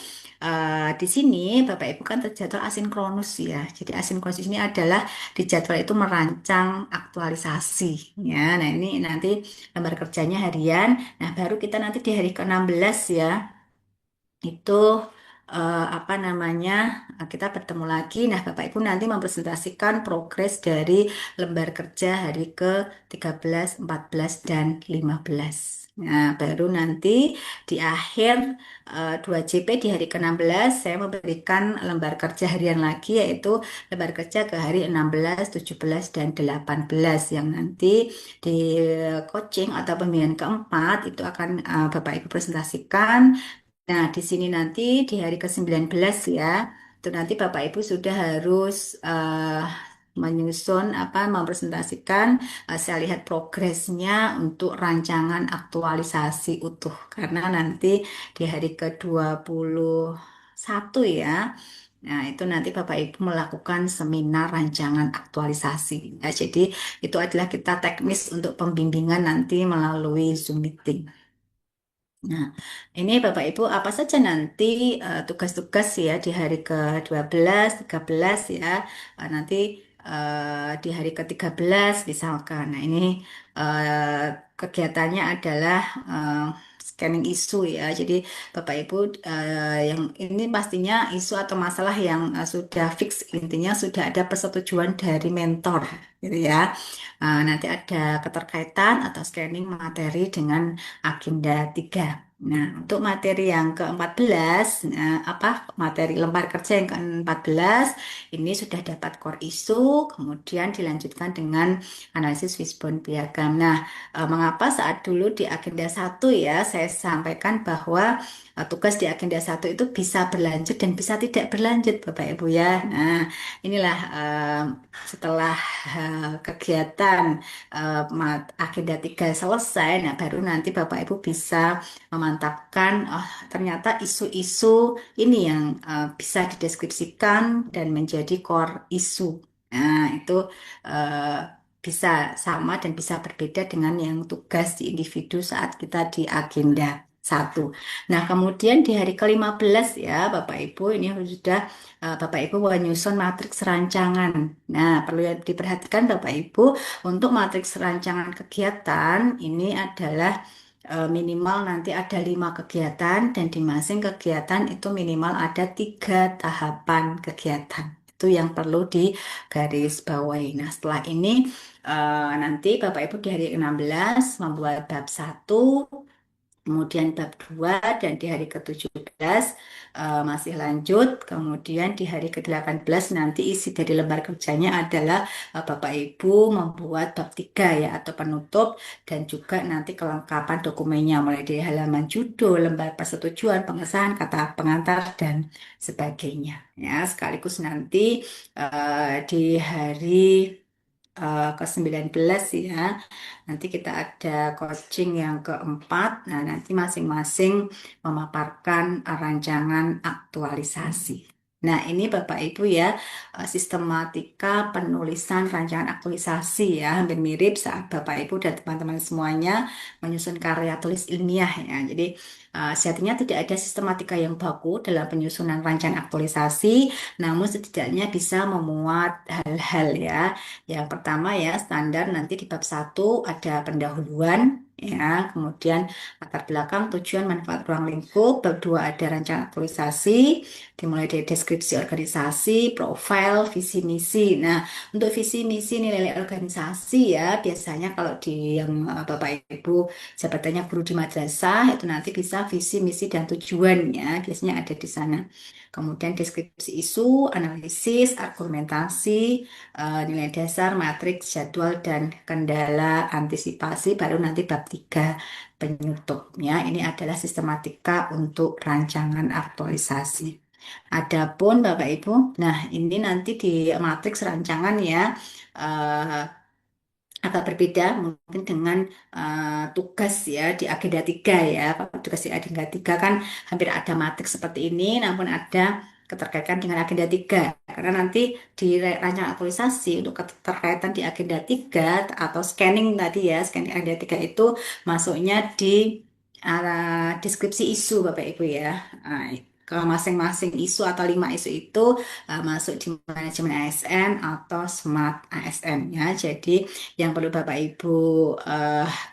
Speaker 1: di sini Bapak Ibu kan terjadwal asinkronus ya. Jadi asinkronus ini adalah di jadwal itu merancang aktualisasi ya. Nah, ini nanti lembar kerjanya harian. Nah, baru kita nanti di hari ke-16 ya. Itu apa namanya, kita bertemu lagi. Nah, Bapak Ibu nanti mempresentasikan progres dari lembar kerja hari ke 13, 14, dan 15. Nah, baru nanti di akhir 2JP di hari ke-16 saya memberikan lembar kerja harian lagi, yaitu lembar kerja ke hari 16, 17, dan 18 yang nanti di coaching atau pembimbingan keempat itu akan Bapak Ibu presentasikan. Nah, di sini nanti di hari ke-19 ya, itu nanti Bapak Ibu sudah harus menyusun apa mempresentasikan, saya lihat progresnya untuk rancangan aktualisasi utuh, karena nanti di hari ke-21 ya. Nah, itu nanti Bapak Ibu melakukan seminar rancangan aktualisasi. Ya, jadi itu adalah kita teknis untuk pembimbingan nanti melalui Zoom meeting. Nah, ini Bapak Ibu apa saja nanti tugas-tugas ya di hari ke-12, 13 ya. Nanti di hari ke-13 misalkan. Nah, ini eh, kegiatannya adalah eh, scanning isu ya. Jadi Bapak Ibu yang ini pastinya isu atau masalah yang sudah fix, intinya sudah ada persetujuan dari mentor gitu ya. Nanti ada keterkaitan atau scanning materi dengan agenda 3. Nah, untuk materi yang ke-14, apa materi lembar kerja yang ke-14 ini sudah dapat core isu, kemudian dilanjutkan dengan analisis fishbone piagam. Nah, mengapa saat dulu di agenda 1 ya saya sampaikan bahwa tugas di agenda 1 itu bisa berlanjut dan bisa tidak berlanjut, Bapak Ibu ya. Nah, inilah setelah kegiatan agenda 3 selesai, nah baru nanti Bapak Ibu bisa memantapkan, oh ternyata isu-isu ini yang bisa dideskripsikan dan menjadi core isu. Nah, itu eh, bisa sama dan bisa berbeda dengan yang tugas di individu saat kita di agenda 1. Nah, kemudian di hari ke-15 ya, Bapak Ibu, ini sudah Bapak Ibu menyusun matriks rancangan. Nah, perlu diperhatikan Bapak Ibu, untuk matriks rancangan kegiatan ini adalah minimal nanti ada 5 kegiatan dan di masing kegiatan itu minimal ada 3 tahapan kegiatan. Itu yang perlu digarisbawahi. Nah, setelah ini nanti Bapak Ibu di hari 16 membuat bab 1, kemudian bab 2 dan di hari ke-17 masih lanjut. Kemudian di hari ke-18 nanti isi dari lembar kerjanya adalah Bapak Ibu membuat bab 3 ya atau penutup dan juga nanti kelengkapan dokumennya mulai dari halaman judul, lembar persetujuan, pengesahan, kata pengantar dan sebagainya. Ya, sekaligus nanti di hari ke-19 ya. Nanti kita ada coaching yang keempat. Nah, nanti masing-masing memaparkan rancangan aktualisasi. Nah, ini Bapak Ibu ya, sistematika penulisan rancangan aktualisasi ya, hampir mirip saat Bapak Ibu dan teman-teman semuanya menyusun karya tulis ilmiah ya. Jadi, sejatinya tidak ada sistematika yang baku dalam penyusunan rancangan aktualisasi, namun setidaknya bisa memuat hal-hal ya. Yang pertama ya, standar nanti di bab 1 ada pendahuluan ya, kemudian latar belakang, tujuan, manfaat ruang lingkup. Bab 2 ada rancangan aktualisasi, dimulai dari deskripsi organisasi, profil, visi misi. Nah, untuk visi misi nilai organisasi ya, biasanya kalau di yang Bapak Ibu jabatannya guru di madrasah itu nanti bisa visi misi dan tujuannya, biasanya ada di sana. Kemudian deskripsi isu, analisis, argumentasi, nilai dasar, matriks, jadwal, dan kendala antisipasi, baru nanti bab 3 penutupnya. Ini adalah sistematika untuk rancangan aktualisasi. Adapun Bapak Ibu, nah ini nanti di matriks rancangan ya, eh, agak berbeda mungkin dengan tugas ya di agenda 3 ya. Kalau tugas di agenda 3 kan hampir ada matriks seperti ini, namun ada keterkaitan dengan agenda 3. Karena nanti di rancangan aktualisasi untuk keterkaitan di agenda 3 atau scanning tadi ya, scanning agenda 3 itu masuknya di deskripsi isu Bapak Ibu ya. Nah, ke masing-masing isu atau 5 isu itu masuk di manajemen ASN atau smart ASN ya. Jadi yang perlu Bapak Ibu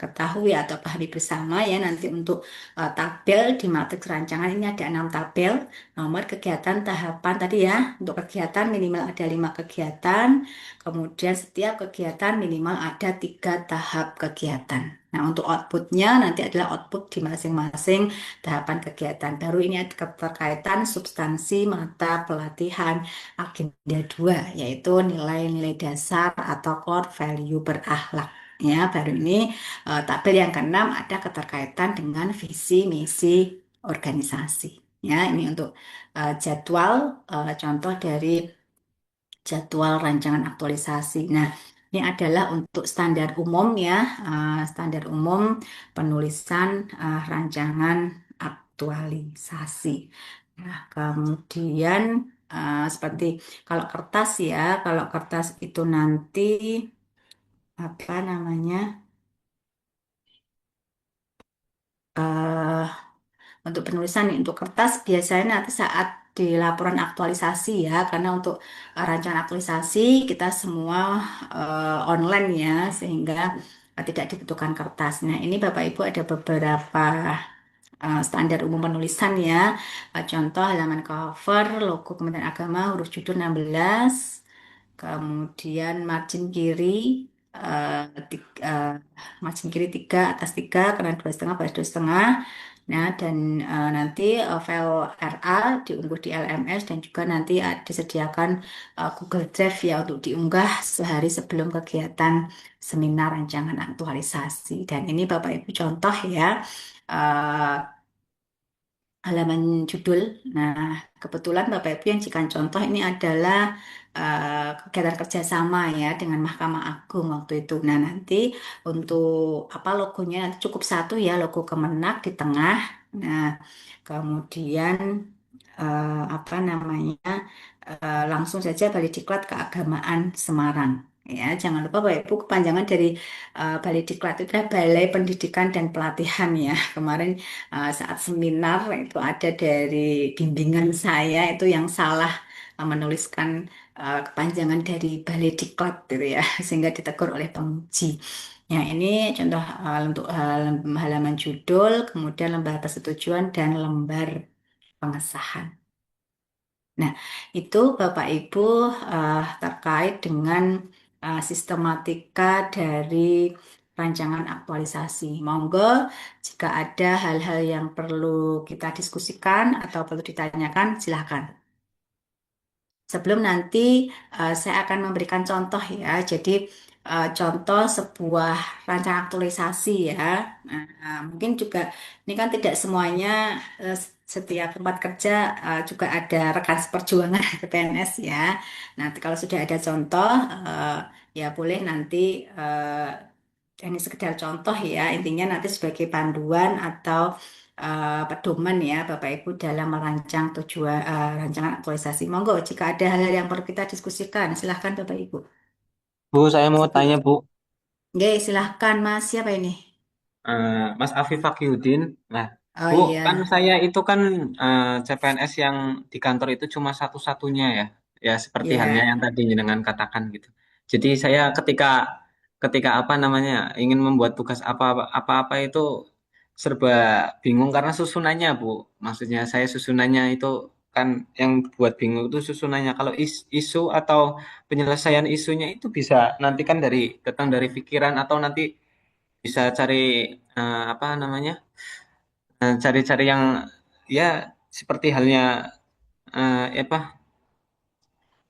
Speaker 1: ketahui atau pahami bersama ya, nanti untuk tabel di matriks rancangan ini ada 6 tabel. Nomor kegiatan tahapan tadi ya, untuk kegiatan minimal ada 5 kegiatan, kemudian setiap kegiatan minimal ada 3 tahap kegiatan. Nah, untuk outputnya nanti adalah output di masing-masing tahapan kegiatan. Baru ini ada keterkaitan substansi mata pelatihan agenda 2, yaitu nilai-nilai dasar atau core value berakhlak. Ya, baru ini tabel yang keenam ada keterkaitan dengan visi misi organisasi. Ya, ini untuk jadwal contoh dari jadwal rancangan aktualisasi. Nah, ini adalah untuk standar umum ya, standar umum penulisan rancangan aktualisasi. Nah, kemudian seperti kalau kertas ya, kalau kertas itu nanti apa namanya? eh Untuk penulisan nih, untuk kertas biasanya nanti saat di laporan aktualisasi ya, karena untuk rancangan aktualisasi kita semua online ya, sehingga tidak dibutuhkan kertas. Nah, ini Bapak Ibu ada beberapa standar umum penulisan ya. Contoh halaman cover, logo Kementerian Agama, huruf judul 16, kemudian margin kiri, eh, margin kiri 3, atas 3, kanan 2,5, bawah 2,5. Nah, dan nanti file RA diunggah di LMS dan juga nanti disediakan Google Drive ya untuk diunggah sehari sebelum kegiatan seminar rancangan aktualisasi. Dan ini Bapak Ibu contoh ya. eh, Halaman judul. Nah, kebetulan Bapak Ibu yang jika contoh ini adalah kegiatan kerjasama ya dengan Mahkamah Agung waktu itu. Nah, nanti untuk apa logonya nanti cukup satu ya, logo Kemenak di tengah. Nah, kemudian apa namanya langsung saja Balai Diklat Keagamaan Semarang. Ya, jangan lupa Bapak Ibu kepanjangan dari Balai Diklat itu adalah Balai Pendidikan dan Pelatihan ya. Kemarin saat seminar itu ada dari bimbingan saya itu yang salah menuliskan kepanjangan dari Balai Diklat gitu ya, sehingga ditegur oleh penguji. Ya, ini contoh untuk halaman judul, kemudian lembar persetujuan dan lembar pengesahan. Nah, itu Bapak Ibu terkait dengan sistematika dari rancangan aktualisasi. Monggo, jika ada hal-hal yang perlu kita diskusikan atau perlu ditanyakan, silakan. Sebelum nanti saya akan memberikan contoh ya. Jadi contoh sebuah rancangan aktualisasi ya. Mungkin juga ini kan tidak semuanya setiap tempat kerja juga ada rekan seperjuangan PNS ya. Nanti kalau sudah ada contoh ya boleh nanti ini sekedar contoh ya. Intinya nanti sebagai panduan atau pedoman ya Bapak Ibu dalam merancang tujuan rancangan aktualisasi. Monggo jika ada hal-hal yang perlu kita diskusikan, silahkan Bapak Ibu.
Speaker 6: Bu, saya mau
Speaker 1: Sebelum,
Speaker 6: tanya, Bu.
Speaker 1: Oke, silahkan Mas. Siapa ini?
Speaker 6: Mas Afif Fakyudin. Nah,
Speaker 1: Oh
Speaker 6: Bu, kan
Speaker 1: iya,
Speaker 6: saya itu kan CPNS yang di kantor itu cuma satu-satunya ya. Ya, seperti halnya
Speaker 1: ya.
Speaker 6: yang tadi dengan katakan gitu. Jadi saya ketika ketika apa namanya ingin membuat tugas apa-apa itu serba bingung karena susunannya, Bu. Maksudnya saya susunannya itu kan yang buat bingung itu susunannya. Kalau isu atau penyelesaian isunya itu bisa nanti kan datang dari pikiran atau nanti bisa cari apa namanya cari-cari yang ya seperti halnya apa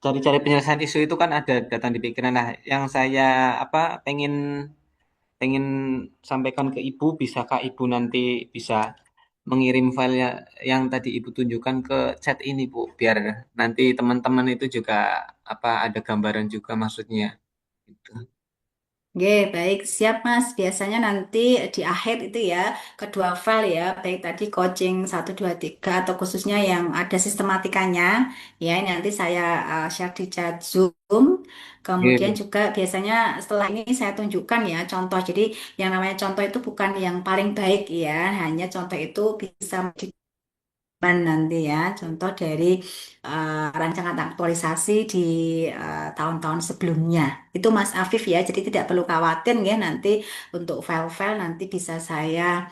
Speaker 6: cari-cari penyelesaian isu itu kan ada datang di pikiran. Nah, yang saya apa pengen pengen sampaikan ke ibu, bisakah ibu nanti bisa mengirim file yang tadi ibu tunjukkan ke chat ini, Bu, biar nanti teman-teman itu juga apa ada gambaran juga maksudnya gitu.
Speaker 1: Oke, baik, siap Mas. Biasanya nanti di akhir itu ya, kedua file ya, baik tadi coaching 1, 2, 3 atau khususnya yang ada sistematikanya, ya ini nanti saya share di chat Zoom.
Speaker 6: Oke,
Speaker 1: Kemudian
Speaker 6: Bu.
Speaker 1: juga biasanya setelah ini saya tunjukkan ya contoh. Jadi yang namanya contoh itu bukan yang paling baik ya, hanya contoh itu bisa nanti ya contoh dari rancangan aktualisasi di tahun-tahun sebelumnya itu Mas Afif ya jadi tidak perlu khawatir ya nanti untuk file-file nanti bisa saya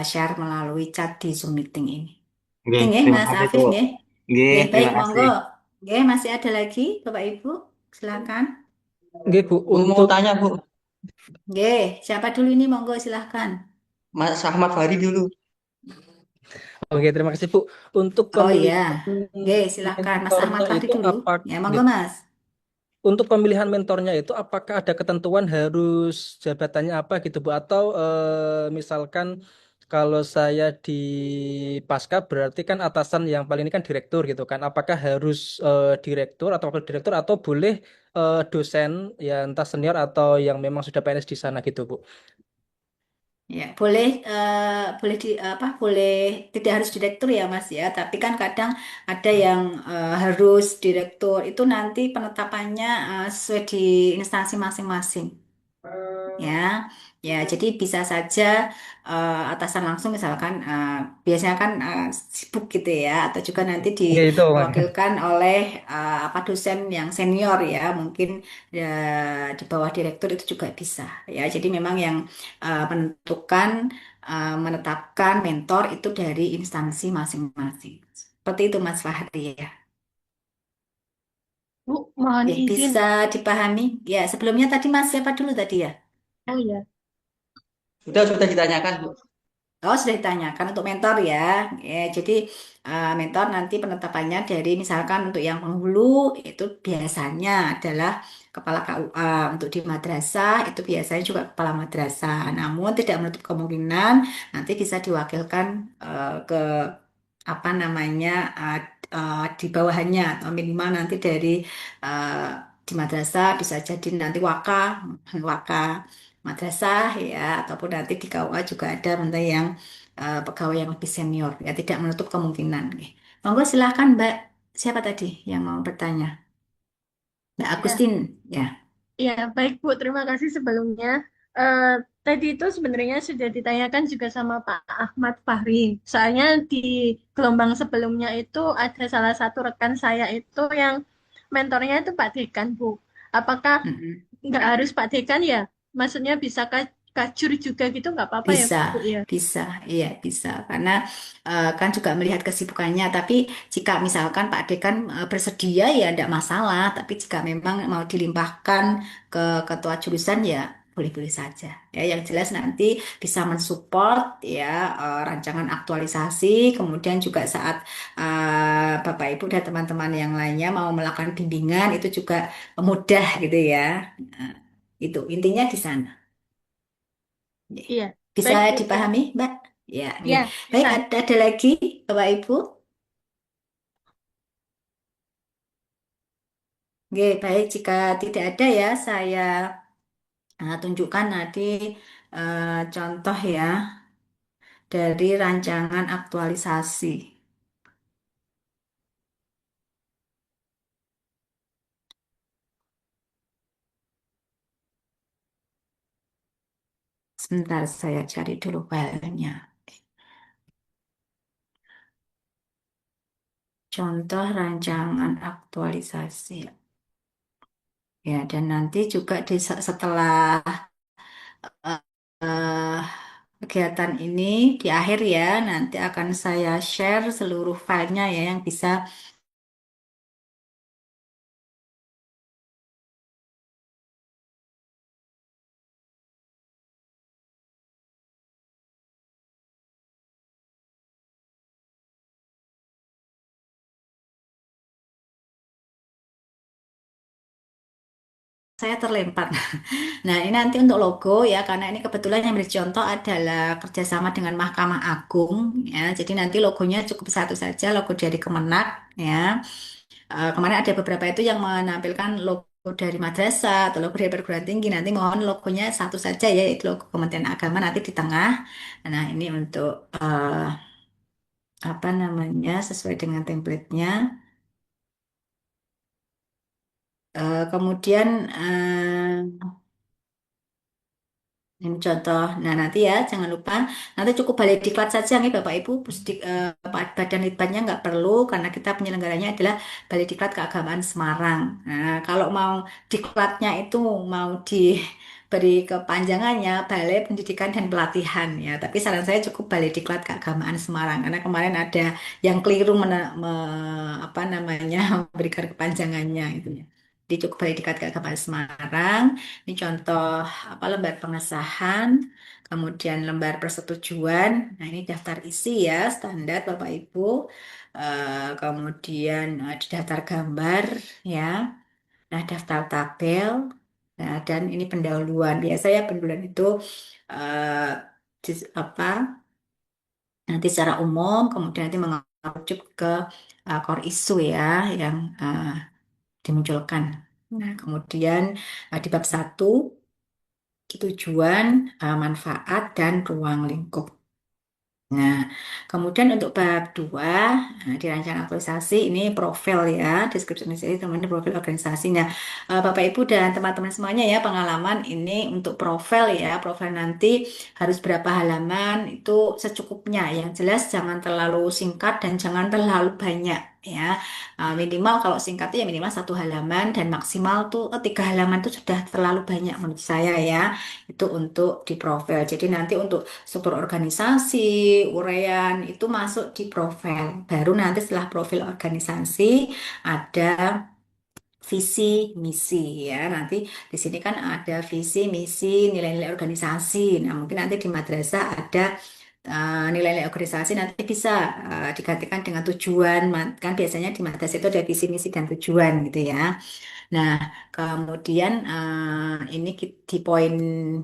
Speaker 1: share melalui chat di Zoom meeting ini.
Speaker 6: Oke,
Speaker 1: Oke nggih,
Speaker 6: terima
Speaker 1: Mas
Speaker 6: kasih, Bu.
Speaker 1: Afif nggih.
Speaker 6: Nggih,
Speaker 1: Nggih, baik,
Speaker 6: terima
Speaker 1: monggo.
Speaker 6: kasih.
Speaker 1: Nggih, masih ada lagi, Bapak Ibu? Silakan.
Speaker 3: Nggih, Bu,
Speaker 7: Bu mau
Speaker 3: untuk
Speaker 7: tanya Bu,
Speaker 1: Nggih, siapa dulu ini? Monggo, silahkan.
Speaker 7: Mas Ahmad Fahri dulu.
Speaker 3: Oke, terima kasih, Bu. Untuk
Speaker 1: Oh iya,
Speaker 3: pemilihan
Speaker 1: nggih, silahkan. Mas Ahmad
Speaker 3: mentornya
Speaker 1: Fahri
Speaker 3: itu
Speaker 1: dulu.
Speaker 3: apa?
Speaker 1: Ya, monggo, Mas.
Speaker 3: Untuk pemilihan mentornya itu apakah ada ketentuan harus jabatannya apa gitu Bu? Atau misalkan kalau saya di Pasca berarti kan atasan yang paling ini kan direktur gitu kan. Apakah harus direktur atau wakil direktur atau boleh dosen ya entah senior atau yang memang sudah PNS di sana gitu Bu?
Speaker 1: Ya, boleh boleh apa boleh tidak harus direktur ya Mas ya, tapi kan kadang ada yang harus direktur itu nanti penetapannya sesuai di instansi masing-masing. Ya, ya, jadi bisa saja atasan langsung misalkan biasanya kan sibuk gitu ya, atau juga nanti
Speaker 3: Ya itu.
Speaker 1: diwakilkan oleh apa dosen yang senior ya, mungkin ya, di bawah direktur itu juga bisa ya. Jadi memang yang menentukan menetapkan mentor itu dari instansi masing-masing. Seperti itu Mas Fahri ya.
Speaker 5: Bu, mohon
Speaker 1: Ya,
Speaker 5: izin.
Speaker 1: bisa dipahami. Ya, sebelumnya tadi Mas siapa dulu tadi ya?
Speaker 5: Oh ya,
Speaker 7: Sudah ditanyakan Bu.
Speaker 1: Oh, sudah ditanyakan untuk mentor ya. Jadi mentor nanti penetapannya dari misalkan untuk yang penghulu itu biasanya adalah kepala KUA. Untuk di madrasah itu biasanya juga kepala madrasah. Namun tidak menutup kemungkinan nanti bisa diwakilkan ke apa namanya di bawahannya atau minimal nanti dari eh, di madrasah bisa jadi nanti waka madrasah ya, ataupun nanti di KUA juga ada menteri yang pegawai yang lebih senior ya, tidak menutup kemungkinan. Oke. Monggo silahkan Mbak, siapa tadi yang mau bertanya? Mbak
Speaker 5: ya,
Speaker 1: Agustin ya.
Speaker 5: ya, baik Bu, terima kasih sebelumnya. Eh, Tadi itu sebenarnya sudah ditanyakan juga sama Pak Ahmad Fahri. Soalnya di gelombang sebelumnya itu ada salah satu rekan saya itu yang mentornya itu Pak Dekan, Bu. Apakah
Speaker 1: Mm-mm.
Speaker 5: nggak harus Pak Dekan ya? Maksudnya bisa kajur juga gitu nggak apa-apa ya,
Speaker 1: Bisa,
Speaker 5: Bu ya?
Speaker 1: bisa, iya bisa. Karena kan juga melihat kesibukannya. Tapi jika misalkan Pak Dekan bersedia ya tidak masalah. Tapi jika memang mau dilimpahkan ke ketua jurusan ya boleh-boleh saja. Ya, yang jelas nanti bisa mensupport ya rancangan aktualisasi. Kemudian juga saat Bapak Ibu dan teman-teman yang lainnya mau melakukan bimbingan itu juga mudah gitu ya. Nah, itu intinya di sana. Nggih.
Speaker 5: Iya,
Speaker 1: Bisa
Speaker 5: baik Bu.
Speaker 1: dipahami, Mbak? Ya, nggih.
Speaker 5: Ya,
Speaker 1: Baik,
Speaker 5: bisa.
Speaker 1: ada lagi, Bapak Ibu? Nggih, baik. Jika tidak ada ya, saya tunjukkan nanti contoh ya dari rancangan aktualisasi. Sebentar, saya cari dulu filenya. Contoh rancangan aktualisasi. Ya, dan nanti juga setelah eh, eh, kegiatan ini di akhir ya, nanti akan saya share seluruh filenya ya yang bisa saya terlempar. Nah, ini nanti untuk logo ya, karena ini kebetulan yang menjadi contoh adalah kerjasama dengan Mahkamah Agung ya. Jadi nanti logonya cukup satu saja, logo dari Kemenak ya. Kemarin ada beberapa itu yang menampilkan logo dari madrasah atau logo dari perguruan tinggi. Nanti mohon logonya satu saja ya, itu logo Kementerian Agama nanti di tengah. Nah, ini untuk apa namanya sesuai dengan template-nya. Kemudian ini contoh. Nah, nanti ya, jangan lupa. Nanti cukup balik diklat saja nih Bapak Ibu. Badan litbangnya nggak perlu karena kita penyelenggaranya adalah Balai Diklat Keagamaan Semarang. Nah, kalau mau diklatnya itu mau di beri kepanjangannya Balai Pendidikan dan Pelatihan ya. Tapi saran saya cukup Balai Diklat Keagamaan Semarang karena kemarin ada yang keliru apa namanya memberikan kepanjangannya gitu ya. Di cukup Balai Diklat Keagamaan Semarang. Ini contoh apa lembar pengesahan, kemudian lembar persetujuan. Nah, ini daftar isi ya, standar Bapak Ibu. Kemudian ada daftar gambar ya. Nah, daftar tabel. Nah, dan ini pendahuluan. Biasa ya pendahuluan itu eh, apa nanti secara umum, kemudian nanti mengerucut ke core issue ya yang dimunculkan. Nah, kemudian di bab satu tujuan, manfaat, dan ruang lingkup. Nah, kemudian untuk bab 2 di rancangan aktualisasi ini profil ya, deskripsi organisasi, kemudian profil organisasi. Nah, Bapak Ibu dan teman-teman semuanya ya, pengalaman ini untuk profil ya, profil nanti harus berapa halaman itu secukupnya. Yang jelas jangan terlalu singkat dan jangan terlalu banyak ya. Minimal kalau singkat ya minimal 1 halaman dan maksimal tuh 3 halaman itu sudah terlalu banyak menurut saya ya. Itu untuk di profil. Jadi nanti untuk struktur organisasi, uraian itu masuk di profil. Baru nanti setelah profil organisasi ada visi misi ya. Nanti di sini kan ada visi misi nilai-nilai organisasi. Nah, mungkin nanti di madrasah ada nilai-nilai organisasi nanti bisa digantikan dengan tujuan. Kan biasanya di madrasah itu ada visi misi dan tujuan gitu ya. Nah, kemudian ini di poin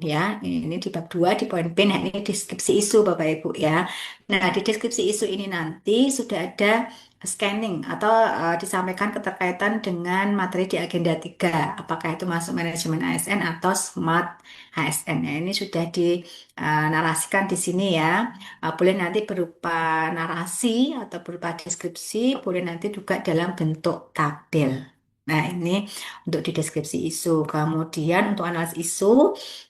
Speaker 1: ya, ini di bab 2 di poin B, nah ini deskripsi isu Bapak Ibu ya. Nah, di deskripsi isu ini nanti sudah ada scanning atau disampaikan keterkaitan dengan materi di agenda 3. Apakah itu masuk manajemen ASN atau smart ASN. Nah, ini sudah dinarasikan di sini ya. Boleh nanti berupa narasi atau berupa deskripsi, boleh nanti juga dalam bentuk tabel. Nah, ini untuk di deskripsi isu. Kemudian untuk analisis isu,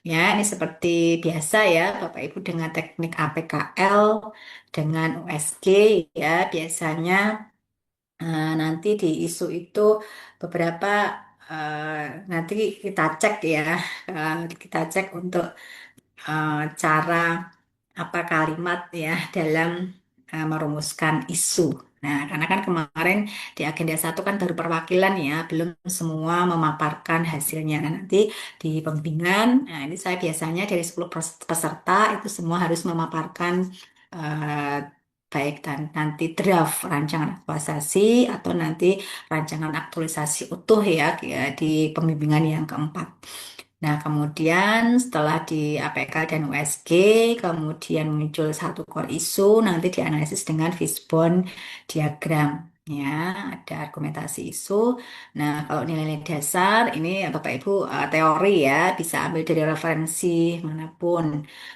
Speaker 1: ya ini seperti biasa ya, Bapak Ibu dengan teknik APKL, dengan USG ya, biasanya nanti di isu itu beberapa nanti kita cek ya, kita cek untuk cara apa kalimat ya dalam merumuskan isu. Nah, karena kan kemarin di agenda 1 kan baru perwakilan ya, belum semua memaparkan hasilnya. Nah, nanti di pembimbingan, nah ini saya biasanya dari 10 peserta itu semua harus memaparkan eh, baik dan nanti draft rancangan aktualisasi atau nanti rancangan aktualisasi utuh ya di pembimbingan yang keempat. Nah, kemudian setelah di APK dan USG, kemudian muncul satu core isu, nanti dianalisis dengan fishbone diagram. Ya, ada argumentasi isu. Nah, kalau nilai-nilai dasar, ini Bapak Ibu teori ya, bisa ambil dari referensi manapun.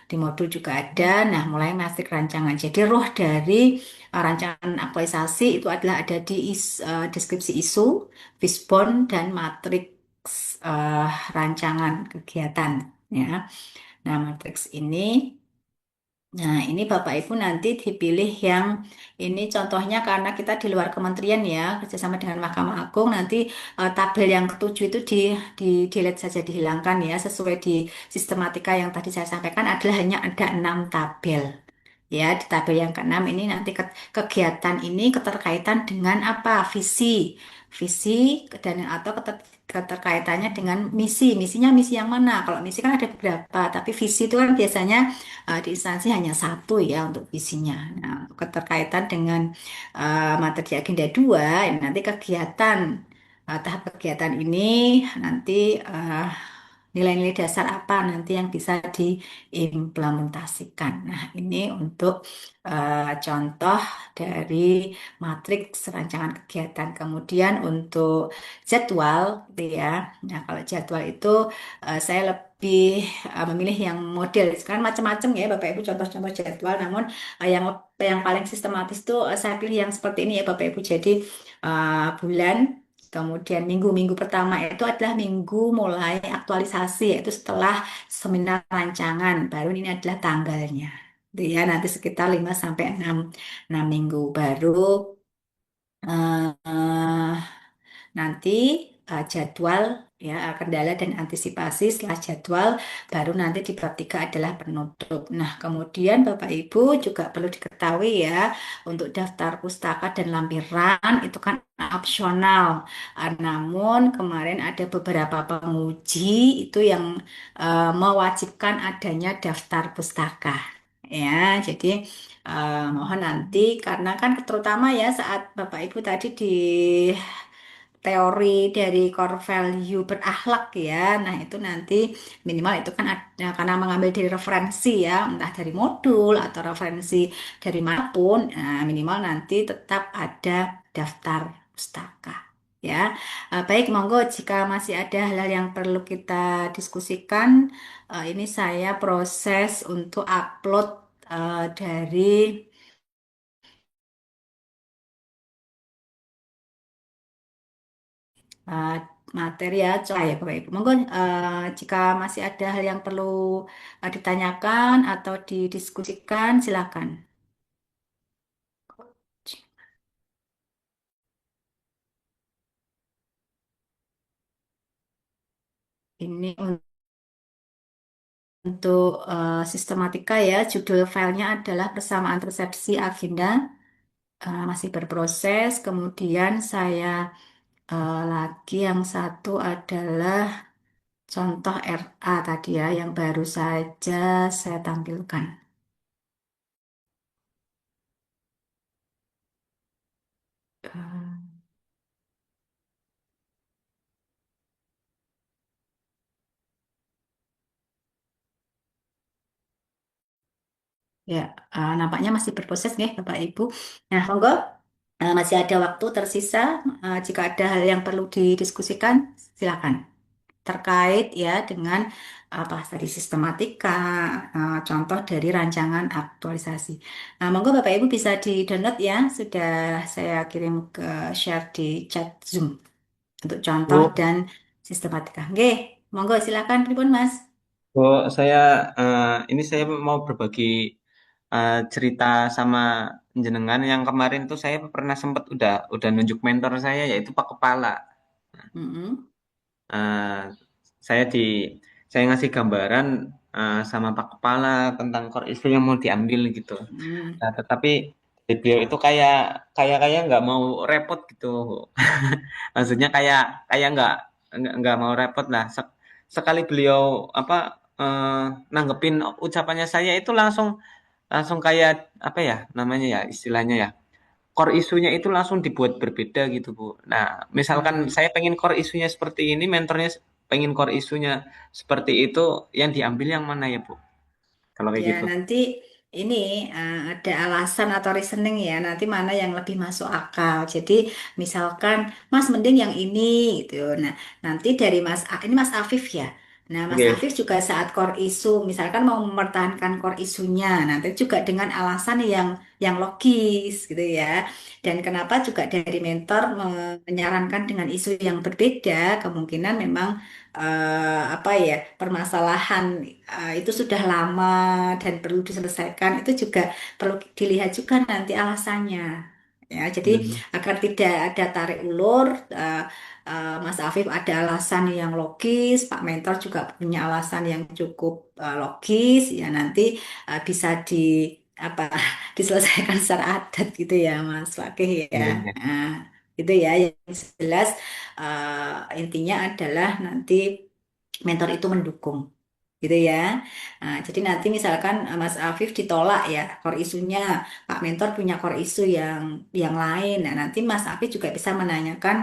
Speaker 1: Di modul juga ada. Nah, mulai masuk rancangan. Jadi, roh dari rancangan aktualisasi itu adalah ada di deskripsi isu, fishbone, dan matriks eh, rancangan kegiatan ya. Nah, matriks ini ini Bapak Ibu nanti dipilih yang ini contohnya karena kita di luar kementerian ya, kerjasama dengan Mahkamah Agung nanti tabel yang ketujuh itu di delete saja dihilangkan ya, sesuai di sistematika yang tadi saya sampaikan adalah hanya ada 6 tabel. Ya, di tabel yang keenam ini nanti kegiatan ini keterkaitan dengan apa? Visi dan atau keterkaitannya dengan misi. Misinya misi yang mana? Kalau misi kan ada beberapa, tapi visi itu kan biasanya di instansi hanya satu ya untuk visinya. Nah, keterkaitan dengan materi agenda 2, ini nanti kegiatan tahap kegiatan ini nanti nilai-nilai dasar apa nanti yang bisa diimplementasikan. Nah, ini untuk contoh dari matriks rancangan kegiatan. Kemudian untuk jadwal, gitu ya. Nah, kalau jadwal itu saya lebih memilih yang model. Sekarang macam-macam ya, Bapak Ibu contoh-contoh jadwal. Namun yang paling sistematis itu saya pilih yang seperti ini ya, Bapak Ibu. Jadi bulan. Kemudian minggu-minggu pertama itu adalah minggu mulai aktualisasi, yaitu setelah seminar rancangan. Baru ini adalah tanggalnya. Itu ya, nanti sekitar 5 sampai 6 minggu baru. eh, nanti jadwal ya, kendala dan antisipasi. Setelah jadwal baru nanti di bab 3 adalah penutup. Nah, kemudian Bapak Ibu juga perlu diketahui ya, untuk daftar pustaka dan lampiran itu kan opsional. Namun kemarin ada beberapa penguji itu yang mewajibkan adanya daftar pustaka. Ya, jadi mohon nanti karena kan terutama ya saat Bapak Ibu tadi di teori dari core value berakhlak ya. Nah, itu nanti minimal itu kan ada, karena mengambil dari referensi ya, entah dari modul atau referensi dari manapun, nah, minimal nanti tetap ada daftar pustaka. Ya, baik, monggo jika masih ada hal-hal yang perlu kita diskusikan, ini saya proses untuk upload dari uh, materi ya, coba ya Bapak Ibu. Monggo jika masih ada hal yang perlu ditanyakan atau didiskusikan, silakan. Ini untuk sistematika ya, judul filenya adalah persamaan persepsi agenda, masih berproses. Kemudian saya lagi yang satu adalah contoh RA tadi ya, yang baru saja saya tampilkan. Eh, Ya, nampaknya masih berproses nih Bapak Ibu. Nah, monggo masih ada waktu tersisa. Jika ada hal yang perlu didiskusikan, silakan. Terkait ya dengan apa tadi sistematika, contoh dari rancangan aktualisasi. Nah, monggo Bapak Ibu bisa di-download ya. Sudah saya kirim ke share di chat Zoom untuk contoh
Speaker 6: Bu,
Speaker 1: dan sistematika. Oke, monggo silakan pripun Mas.
Speaker 6: Bu, saya ini saya mau berbagi cerita sama jenengan yang kemarin tuh saya pernah sempat udah nunjuk mentor saya yaitu Pak Kepala.
Speaker 1: Mm-mm.
Speaker 6: Eh, saya di saya ngasih gambaran sama Pak Kepala tentang core issue yang mau diambil gitu.
Speaker 1: Mm.
Speaker 6: Nah, tetapi beliau itu kayak kayak nggak mau repot gitu. Maksudnya kayak kayak nggak mau repot lah. Sekali beliau apa nanggepin ucapannya saya itu langsung langsung kayak apa ya namanya ya istilahnya ya core isunya itu langsung dibuat berbeda gitu Bu. Nah misalkan
Speaker 1: Mm.
Speaker 6: saya pengen core isunya seperti ini mentornya pengen core isunya seperti itu yang diambil yang mana ya Bu kalau kayak
Speaker 1: Ya,
Speaker 6: gitu.
Speaker 1: nanti ini ada alasan atau reasoning ya, nanti mana yang lebih masuk akal. Jadi, misalkan, Mas mending yang ini gitu. Nah, nanti dari ini Mas Afif ya. Nah, Mas
Speaker 6: Oke.
Speaker 1: Afif juga saat core isu, misalkan mau mempertahankan core isunya, nanti juga dengan alasan yang logis gitu ya. Dan kenapa juga dari mentor menyarankan dengan isu yang berbeda, kemungkinan memang apa ya permasalahan itu sudah lama dan perlu diselesaikan itu juga perlu dilihat juga nanti alasannya ya jadi
Speaker 6: Hmm.
Speaker 1: agar tidak ada tarik ulur Mas Afif ada alasan yang logis Pak Mentor juga punya alasan yang cukup logis ya nanti bisa di apa diselesaikan secara adat gitu ya Mas Fakih ya.
Speaker 6: Iya, iya.
Speaker 1: Nah, itu ya yang jelas intinya adalah nanti mentor itu mendukung gitu ya. Nah, jadi nanti misalkan Mas Afif ditolak ya core isunya, Pak Mentor punya core isu yang lain. Nah, nanti Mas Afif juga bisa menanyakan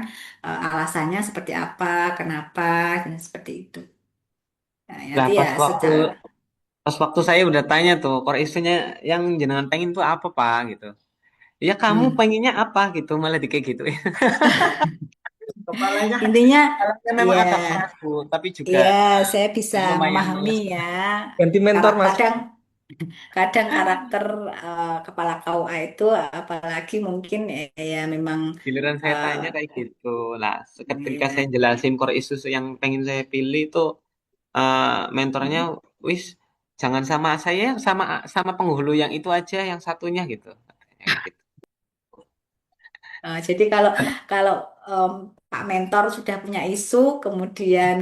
Speaker 1: alasannya seperti apa, kenapa dan seperti itu. Nah,
Speaker 6: Lah
Speaker 1: nanti ya secara
Speaker 6: pas waktu saya udah tanya tuh core isunya yang jenengan pengen tuh apa Pak gitu. Ya kamu
Speaker 1: hmm,
Speaker 6: pengennya apa gitu malah di kayak gitu. Kepalanya
Speaker 1: intinya
Speaker 6: kepalanya memang
Speaker 1: ya
Speaker 6: agak keras Bu, tapi juga
Speaker 1: ya saya bisa
Speaker 6: lumayan
Speaker 1: memahami
Speaker 6: luas.
Speaker 1: ya.
Speaker 3: Ganti mentor, Mas.
Speaker 1: Kadang kadang karakter kepala KUA itu apalagi mungkin ya memang
Speaker 6: Giliran saya
Speaker 1: eh,
Speaker 6: tanya kayak gitu. Lah, ketika
Speaker 1: ya,
Speaker 6: saya jelasin core issues yang pengen saya pilih itu mentornya
Speaker 1: mm.
Speaker 6: wis jangan sama saya sama sama penghulu yang itu aja yang satunya gitu. Kayak gitu.
Speaker 1: Jadi kalau kalau Pak mentor sudah punya isu, kemudian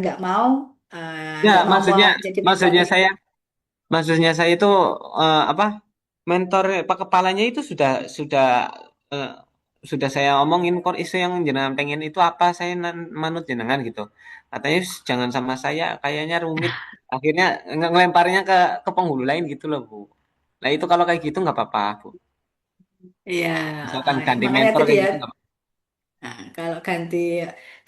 Speaker 6: Ya,
Speaker 1: nggak mau
Speaker 6: maksudnya
Speaker 1: jadi mentor.
Speaker 6: maksudnya saya maksudnya saya itu apa mentor Pak Kepalanya itu eh, sudah saya omongin kok isu yang jenengan pengen itu apa saya manut jenengan gitu. Katanya jangan sama saya kayaknya rumit. Akhirnya ngelemparnya ke penghulu lain gitu loh Bu. Nah itu kalau kayak gitu nggak apa-apa Bu.
Speaker 1: Iya,
Speaker 6: Misalkan ganti
Speaker 1: makanya
Speaker 6: mentor
Speaker 1: tadi
Speaker 6: kayak
Speaker 1: ya.
Speaker 6: gitu nggak apa-apa.
Speaker 1: Nah, kalau ganti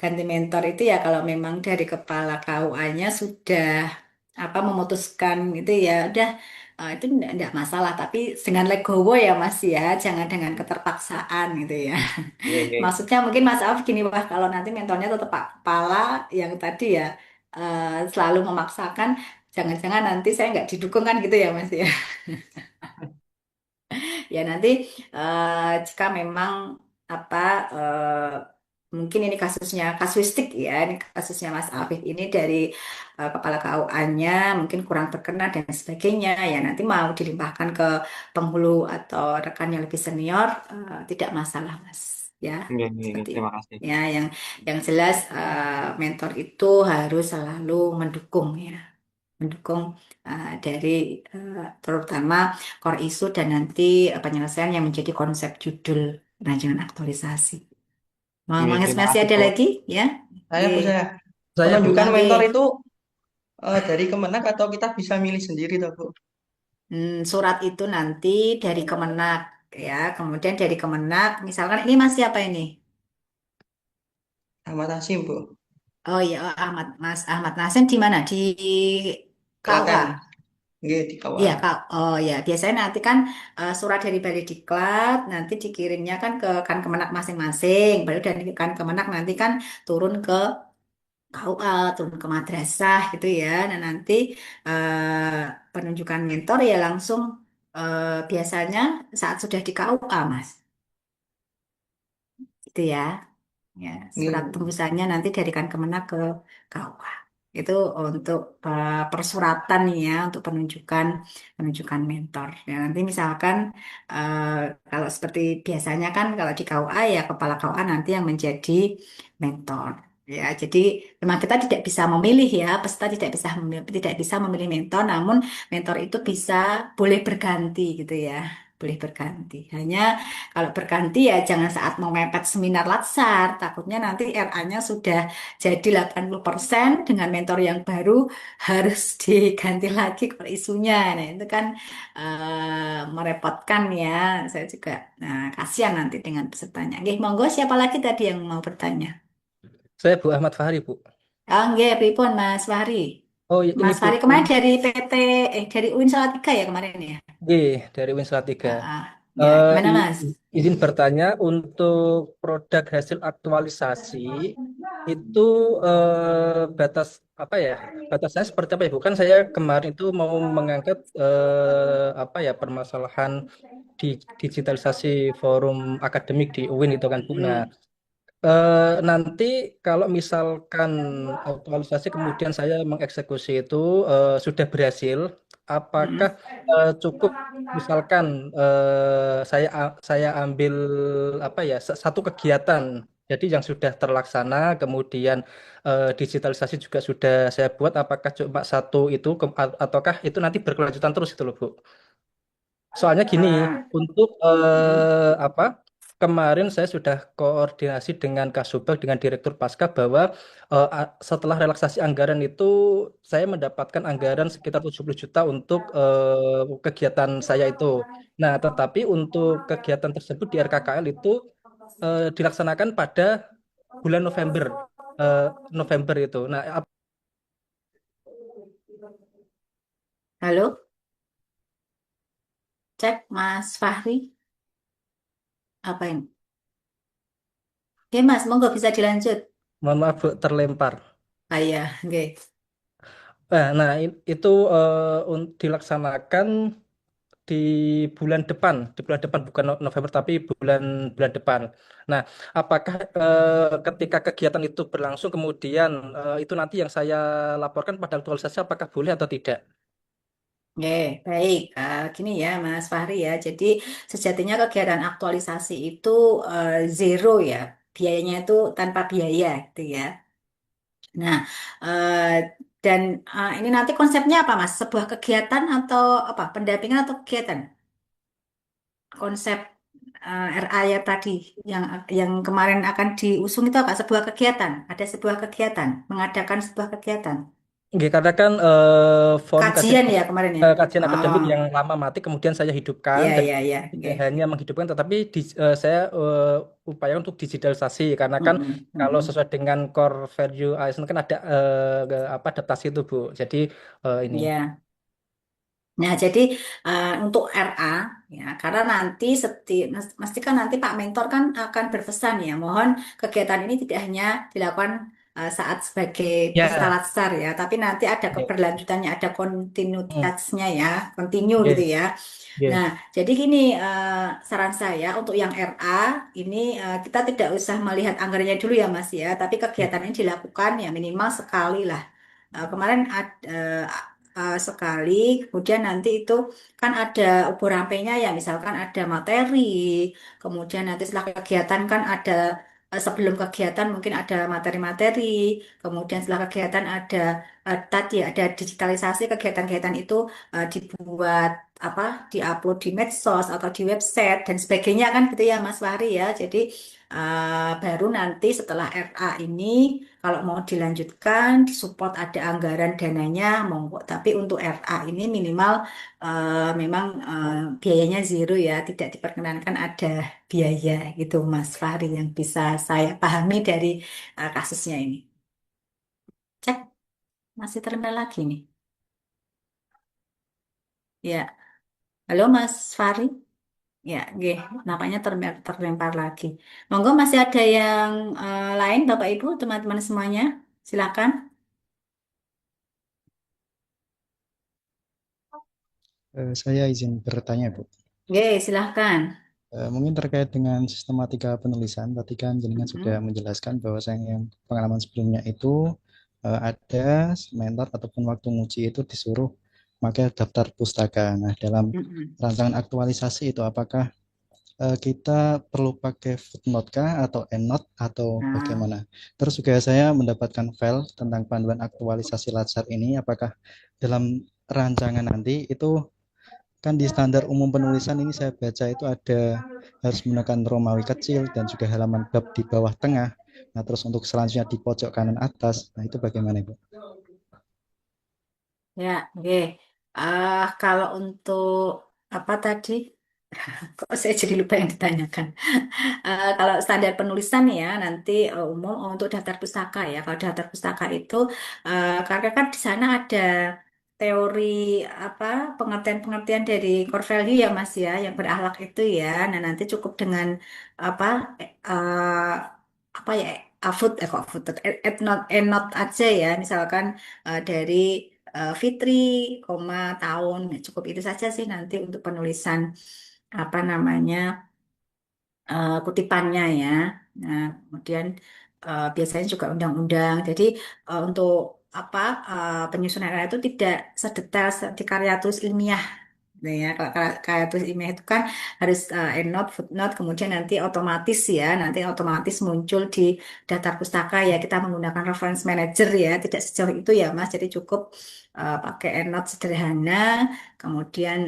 Speaker 1: ganti mentor itu ya kalau memang dari kepala KUA-nya sudah memutuskan itu ya udah, itu enggak masalah, tapi dengan legowo ya Mas ya, jangan dengan keterpaksaan gitu ya.
Speaker 6: Oke, oke.
Speaker 1: Maksudnya mungkin Mas Auf gini, wah kalau nanti mentornya tetap Pak kepala yang tadi ya, selalu memaksakan, jangan-jangan nanti saya nggak didukung kan gitu ya Mas ya. Ya nanti, jika memang apa mungkin ini kasusnya kasuistik ya, ini kasusnya Mas Afif ini dari kepala KUA-nya mungkin kurang berkenan dan sebagainya, ya nanti mau dilimpahkan ke penghulu atau rekan yang lebih senior, tidak masalah Mas, ya
Speaker 6: Oke, oke, oke.
Speaker 1: seperti itu.
Speaker 6: Terima kasih.
Speaker 1: Ya, yang jelas, mentor itu harus selalu mendukung ya, mendukung dari terutama core issue dan nanti penyelesaian yang menjadi konsep judul rancangan aktualisasi.
Speaker 6: Oke,
Speaker 1: Mas
Speaker 6: terima
Speaker 1: masih
Speaker 6: kasih
Speaker 1: ada
Speaker 6: Bu.
Speaker 1: lagi ya?
Speaker 7: Saya,
Speaker 1: Oke.
Speaker 7: Bu, saya.
Speaker 3: Saya Bu.
Speaker 7: Penunjukan
Speaker 1: Oke.
Speaker 7: mentor itu dari Kemenak atau kita bisa milih sendiri, toh, Bu?
Speaker 1: Surat itu nanti dari Kemenak ya, kemudian dari Kemenak, misalkan ini Mas siapa ini?
Speaker 7: Ahmad Hasim, Bu.
Speaker 1: Oh iya, Mas Ahmad Nasim di mana? Di
Speaker 7: Klaten.
Speaker 1: KUA.
Speaker 7: Nggih, di
Speaker 1: Iya,
Speaker 7: KUA.
Speaker 1: Kak. Oh ya, biasanya nanti kan surat dari Balikdiklat nanti dikirimnya kan ke kan Kemenak masing-masing. Baru dari kan Kemenak nanti kan turun ke KUA, turun ke madrasah gitu ya. Nah, nanti penunjukan mentor ya langsung, biasanya saat sudah di KUA, Mas. Itu ya. Ya, surat
Speaker 7: Nggih.
Speaker 1: tembusannya nanti dari Kemenak ke KUA. Itu untuk persuratan nih ya, untuk penunjukan penunjukan mentor. Ya, nanti misalkan, eh, kalau seperti biasanya kan kalau di KUA ya kepala KUA nanti yang menjadi mentor. Ya, jadi memang kita tidak bisa memilih ya, peserta tidak bisa memilih mentor, namun mentor itu boleh berganti gitu ya, boleh berganti. Hanya kalau berganti ya jangan saat mau mepet seminar Latsar, takutnya nanti RA-nya sudah jadi 80% dengan mentor yang baru harus diganti lagi kalau isunya. Nah, itu kan merepotkan ya. Saya juga kasihan nanti dengan pesertanya. Oke, monggo siapa lagi tadi yang mau bertanya?
Speaker 3: Saya Bu Ahmad Fahri, Bu.
Speaker 1: Ah, nggih, pripun Mas Fahri?
Speaker 3: Oh, ini
Speaker 1: Mas
Speaker 3: Bu.
Speaker 1: Fahri kemarin dari dari UIN Salatiga ya kemarin ya?
Speaker 3: Dari Win Salatiga.
Speaker 1: Ya,
Speaker 3: Eh,
Speaker 1: gimana
Speaker 3: i-
Speaker 1: Mas?
Speaker 3: izin bertanya untuk produk hasil aktualisasi itu batas apa ya? Batasnya seperti apa ya? Bukan saya kemarin itu mau mengangkat apa ya permasalahan di digitalisasi forum akademik di UIN itu kan Bu. Nah,
Speaker 1: Hmm.
Speaker 3: nanti kalau misalkan aktualisasi kemudian saya mengeksekusi itu sudah berhasil, apakah
Speaker 1: Hmm.
Speaker 3: cukup misalkan saya ambil apa ya satu kegiatan jadi yang sudah terlaksana kemudian digitalisasi juga sudah saya buat, apakah cuma satu itu ataukah itu nanti berkelanjutan terus itu loh Bu? Soalnya gini,
Speaker 1: Ah,
Speaker 3: untuk
Speaker 1: hmm.
Speaker 3: apa? Kemarin saya sudah koordinasi dengan Kasubag dengan Direktur Pasca bahwa setelah relaksasi anggaran itu saya mendapatkan anggaran sekitar 70 juta untuk kegiatan saya itu. Nah, tetapi untuk kegiatan tersebut di RKKL itu dilaksanakan pada bulan November. eh, November itu. Nah,
Speaker 1: Halo, cek Mas Fahri. Apa ini? Oke Mas, monggo bisa dilanjut.
Speaker 3: mohon maaf Bu, terlempar.
Speaker 1: Ah iya, oke.
Speaker 3: Nah, itu dilaksanakan di di bulan depan bukan November tapi bulan bulan depan. Nah, apakah ketika kegiatan itu berlangsung kemudian itu nanti yang saya laporkan pada aktualisasi apakah boleh atau tidak?
Speaker 1: Oke, baik. Gini ya Mas Fahri ya. Jadi sejatinya kegiatan aktualisasi itu zero ya. biayanya itu tanpa biaya gitu ya. Nah, eh, dan ini nanti konsepnya apa, Mas? Sebuah kegiatan atau apa? Pendampingan atau kegiatan? Konsep RA ya tadi yang kemarin akan diusung itu apa? Sebuah kegiatan. Ada sebuah kegiatan, mengadakan sebuah kegiatan.
Speaker 3: Nggih, karena kan form
Speaker 1: Kajian ya kemarin ya.
Speaker 3: kajian
Speaker 1: Oh,
Speaker 3: akademik yang lama mati kemudian saya hidupkan
Speaker 1: ya
Speaker 3: dan
Speaker 1: ya ya.
Speaker 3: tidak
Speaker 1: Oke.
Speaker 3: hanya menghidupkan tetapi saya upaya untuk digitalisasi karena kan
Speaker 1: Mm-mm,
Speaker 3: kalau
Speaker 1: mm-mm.
Speaker 3: sesuai dengan core value ASN kan ada apa adaptasi itu Bu. Jadi ini.
Speaker 1: Ya. Nah, jadi untuk RA ya, karena nanti mesti kan nanti Pak Mentor kan akan berpesan ya, mohon kegiatan ini tidak hanya dilakukan saat sebagai peserta
Speaker 3: Ya,
Speaker 1: latsar ya, tapi nanti ada
Speaker 3: oke.
Speaker 1: keberlanjutannya, ada
Speaker 3: Hmm,
Speaker 1: kontinuitasnya ya, kontinu gitu
Speaker 3: oke,
Speaker 1: ya.
Speaker 3: oke.
Speaker 1: Nah, jadi gini saran saya untuk yang RA ini kita tidak usah melihat anggarannya dulu ya Mas ya, tapi kegiatan ini dilakukan ya minimal sekali lah. Kemarin sekali, kemudian nanti itu kan ada ubur rampenya ya, misalkan ada materi, kemudian nanti setelah kegiatan kan ada sebelum kegiatan mungkin ada materi-materi, kemudian setelah kegiatan ada tadi ada digitalisasi kegiatan-kegiatan itu dibuat apa, diupload di medsos atau di website dan sebagainya kan gitu ya Mas Fahri ya. Jadi baru nanti setelah RA ini kalau mau dilanjutkan, disupport ada anggaran dananya, monggo. Tapi untuk RA ini minimal memang biayanya zero ya, tidak diperkenankan ada biaya gitu, Mas Fahri yang bisa saya pahami dari kasusnya ini. Cek, masih terendal lagi nih. Ya, halo Mas Fahri. Ya, nggih, nampaknya terlempar lagi. Monggo masih ada yang lain, Bapak Ibu, teman-teman semuanya, silakan.
Speaker 4: Saya izin bertanya, Bu.
Speaker 1: Oke, silahkan.
Speaker 4: Mungkin terkait dengan sistematika penulisan, tadi kan jenengan sudah
Speaker 1: Mm-mm.
Speaker 4: menjelaskan bahwa saya yang pengalaman sebelumnya itu ada mentor ataupun waktu nguji itu disuruh pakai daftar pustaka. Nah, dalam
Speaker 1: Mm-mm.
Speaker 4: rancangan aktualisasi itu apakah kita perlu pakai footnote kah atau endnote atau
Speaker 1: Nah,
Speaker 4: bagaimana? Terus juga saya mendapatkan file tentang panduan aktualisasi Latsar ini, apakah dalam rancangan nanti itu kan di standar umum penulisan ini saya baca itu ada harus menggunakan Romawi kecil dan juga halaman bab di bawah tengah. Nah, terus untuk selanjutnya di pojok kanan atas, nah itu bagaimana, Ibu?
Speaker 1: ya, oke. Kalau untuk apa tadi? Kok saya jadi lupa yang ditanyakan. Kalau standar penulisan ya nanti umum untuk daftar pustaka ya. Kalau daftar pustaka itu karena kan di sana ada teori apa pengertian-pengertian dari core value ya Mas ya yang berakhlak itu ya. Nah nanti cukup dengan apa eh, apa ya food kok food not aja ya misalkan dari Fitri, koma tahun. Nah, cukup itu saja sih nanti untuk penulisan apa namanya kutipannya ya. Nah, kemudian biasanya juga undang-undang. Jadi untuk apa penyusunan RA itu tidak sedetail di karya tulis ilmiah. Nah, ya, kalau karya tulis ilmiah itu kan harus endnote, footnote, kemudian nanti otomatis ya, nanti otomatis muncul di daftar pustaka ya. Kita menggunakan reference manager ya, tidak sejauh itu ya, Mas. Jadi cukup pakai endnote sederhana, kemudian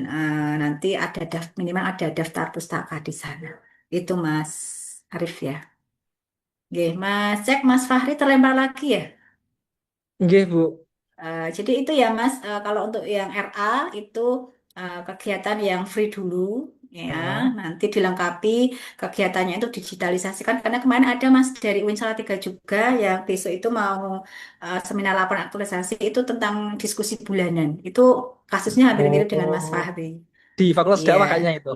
Speaker 1: nanti ada minimal ada daftar pustaka di sana. Itu Mas Arif ya. Oke, Mas cek Mas Fahri terlempar lagi ya.
Speaker 3: Nggih, Bu.
Speaker 1: Jadi itu ya Mas, kalau untuk yang RA itu kegiatan yang free dulu ya,
Speaker 3: Heeh.
Speaker 1: nanti dilengkapi kegiatannya itu digitalisasikan karena kemarin ada Mas dari UIN Salatiga juga yang besok itu mau seminar laporan aktualisasi itu tentang diskusi bulanan. Itu kasusnya hampir mirip dengan Mas
Speaker 3: Oh,
Speaker 1: Fahri.
Speaker 3: di Fakultas
Speaker 1: Iya.
Speaker 3: Dakwah kayaknya itu.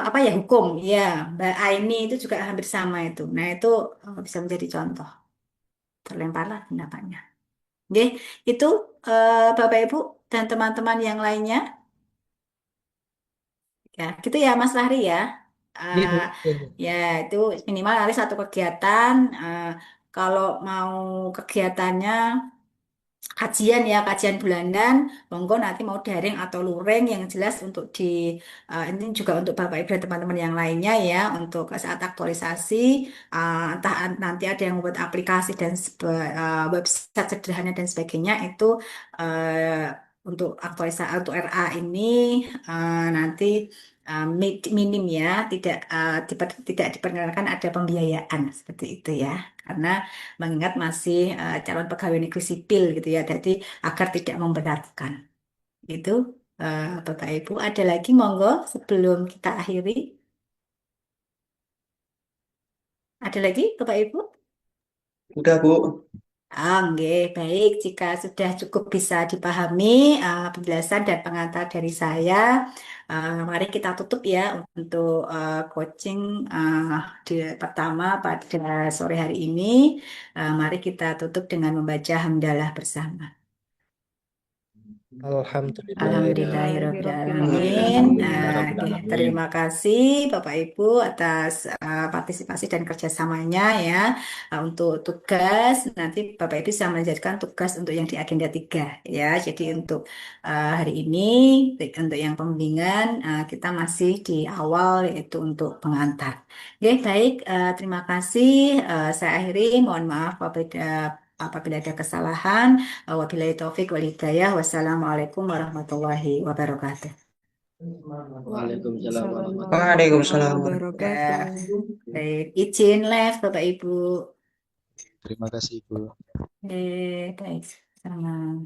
Speaker 1: Apa ya hukum ya Mbak Aini itu juga hampir sama itu. Nah itu bisa menjadi contoh terlemparlah pendapatnya. Oke, itu Bapak Ibu dan teman-teman yang lainnya ya gitu ya Mas Fahri ya.
Speaker 3: Nggih,
Speaker 1: Eh,
Speaker 3: Bu. Nggih, Bu.
Speaker 1: ya itu minimal hari satu kegiatan. Kalau mau kegiatannya kajian ya, kajian bulanan, monggo nanti mau daring atau luring yang jelas untuk ini juga untuk Bapak Ibu dan teman-teman yang lainnya ya, untuk saat aktualisasi, entah nanti ada yang membuat aplikasi dan website sederhana dan sebagainya itu untuk aktualisasi untuk RA ini nanti minim ya, tidak diperkenankan ada pembiayaan seperti itu ya, karena mengingat masih calon pegawai negeri sipil gitu ya, jadi agar tidak memberatkan. Itu Bapak Ibu, ada lagi monggo sebelum kita akhiri. Ada lagi Bapak Ibu?
Speaker 7: Udah, Bu.
Speaker 1: Nggih, baik. Jika sudah cukup bisa dipahami penjelasan dan pengantar dari saya, mari kita tutup ya untuk coaching di pertama pada sore hari ini. Mari kita tutup dengan membaca hamdalah bersama. Alhamdulillahirrahmanirrahim. Terima kasih Bapak Ibu atas partisipasi dan kerjasamanya ya. Untuk tugas, nanti Bapak Ibu bisa menjadikan tugas untuk yang di agenda 3 ya. Jadi untuk hari ini, untuk yang pembimbingan, kita masih di awal yaitu untuk pengantar. Oke, baik. Terima kasih. Saya akhiri. Mohon maaf apabila ada kesalahan. Wabillahi taufik wal hidayah. Wassalamualaikum warahmatullahi wabarakatuh.
Speaker 8: Waalaikumsalam warahmatullahi
Speaker 7: Waalaikumsalam.
Speaker 8: wabarakatuh.
Speaker 1: Baik, izin live Bapak Ibu.
Speaker 4: Terima kasih, Ibu.
Speaker 1: Baik, sama.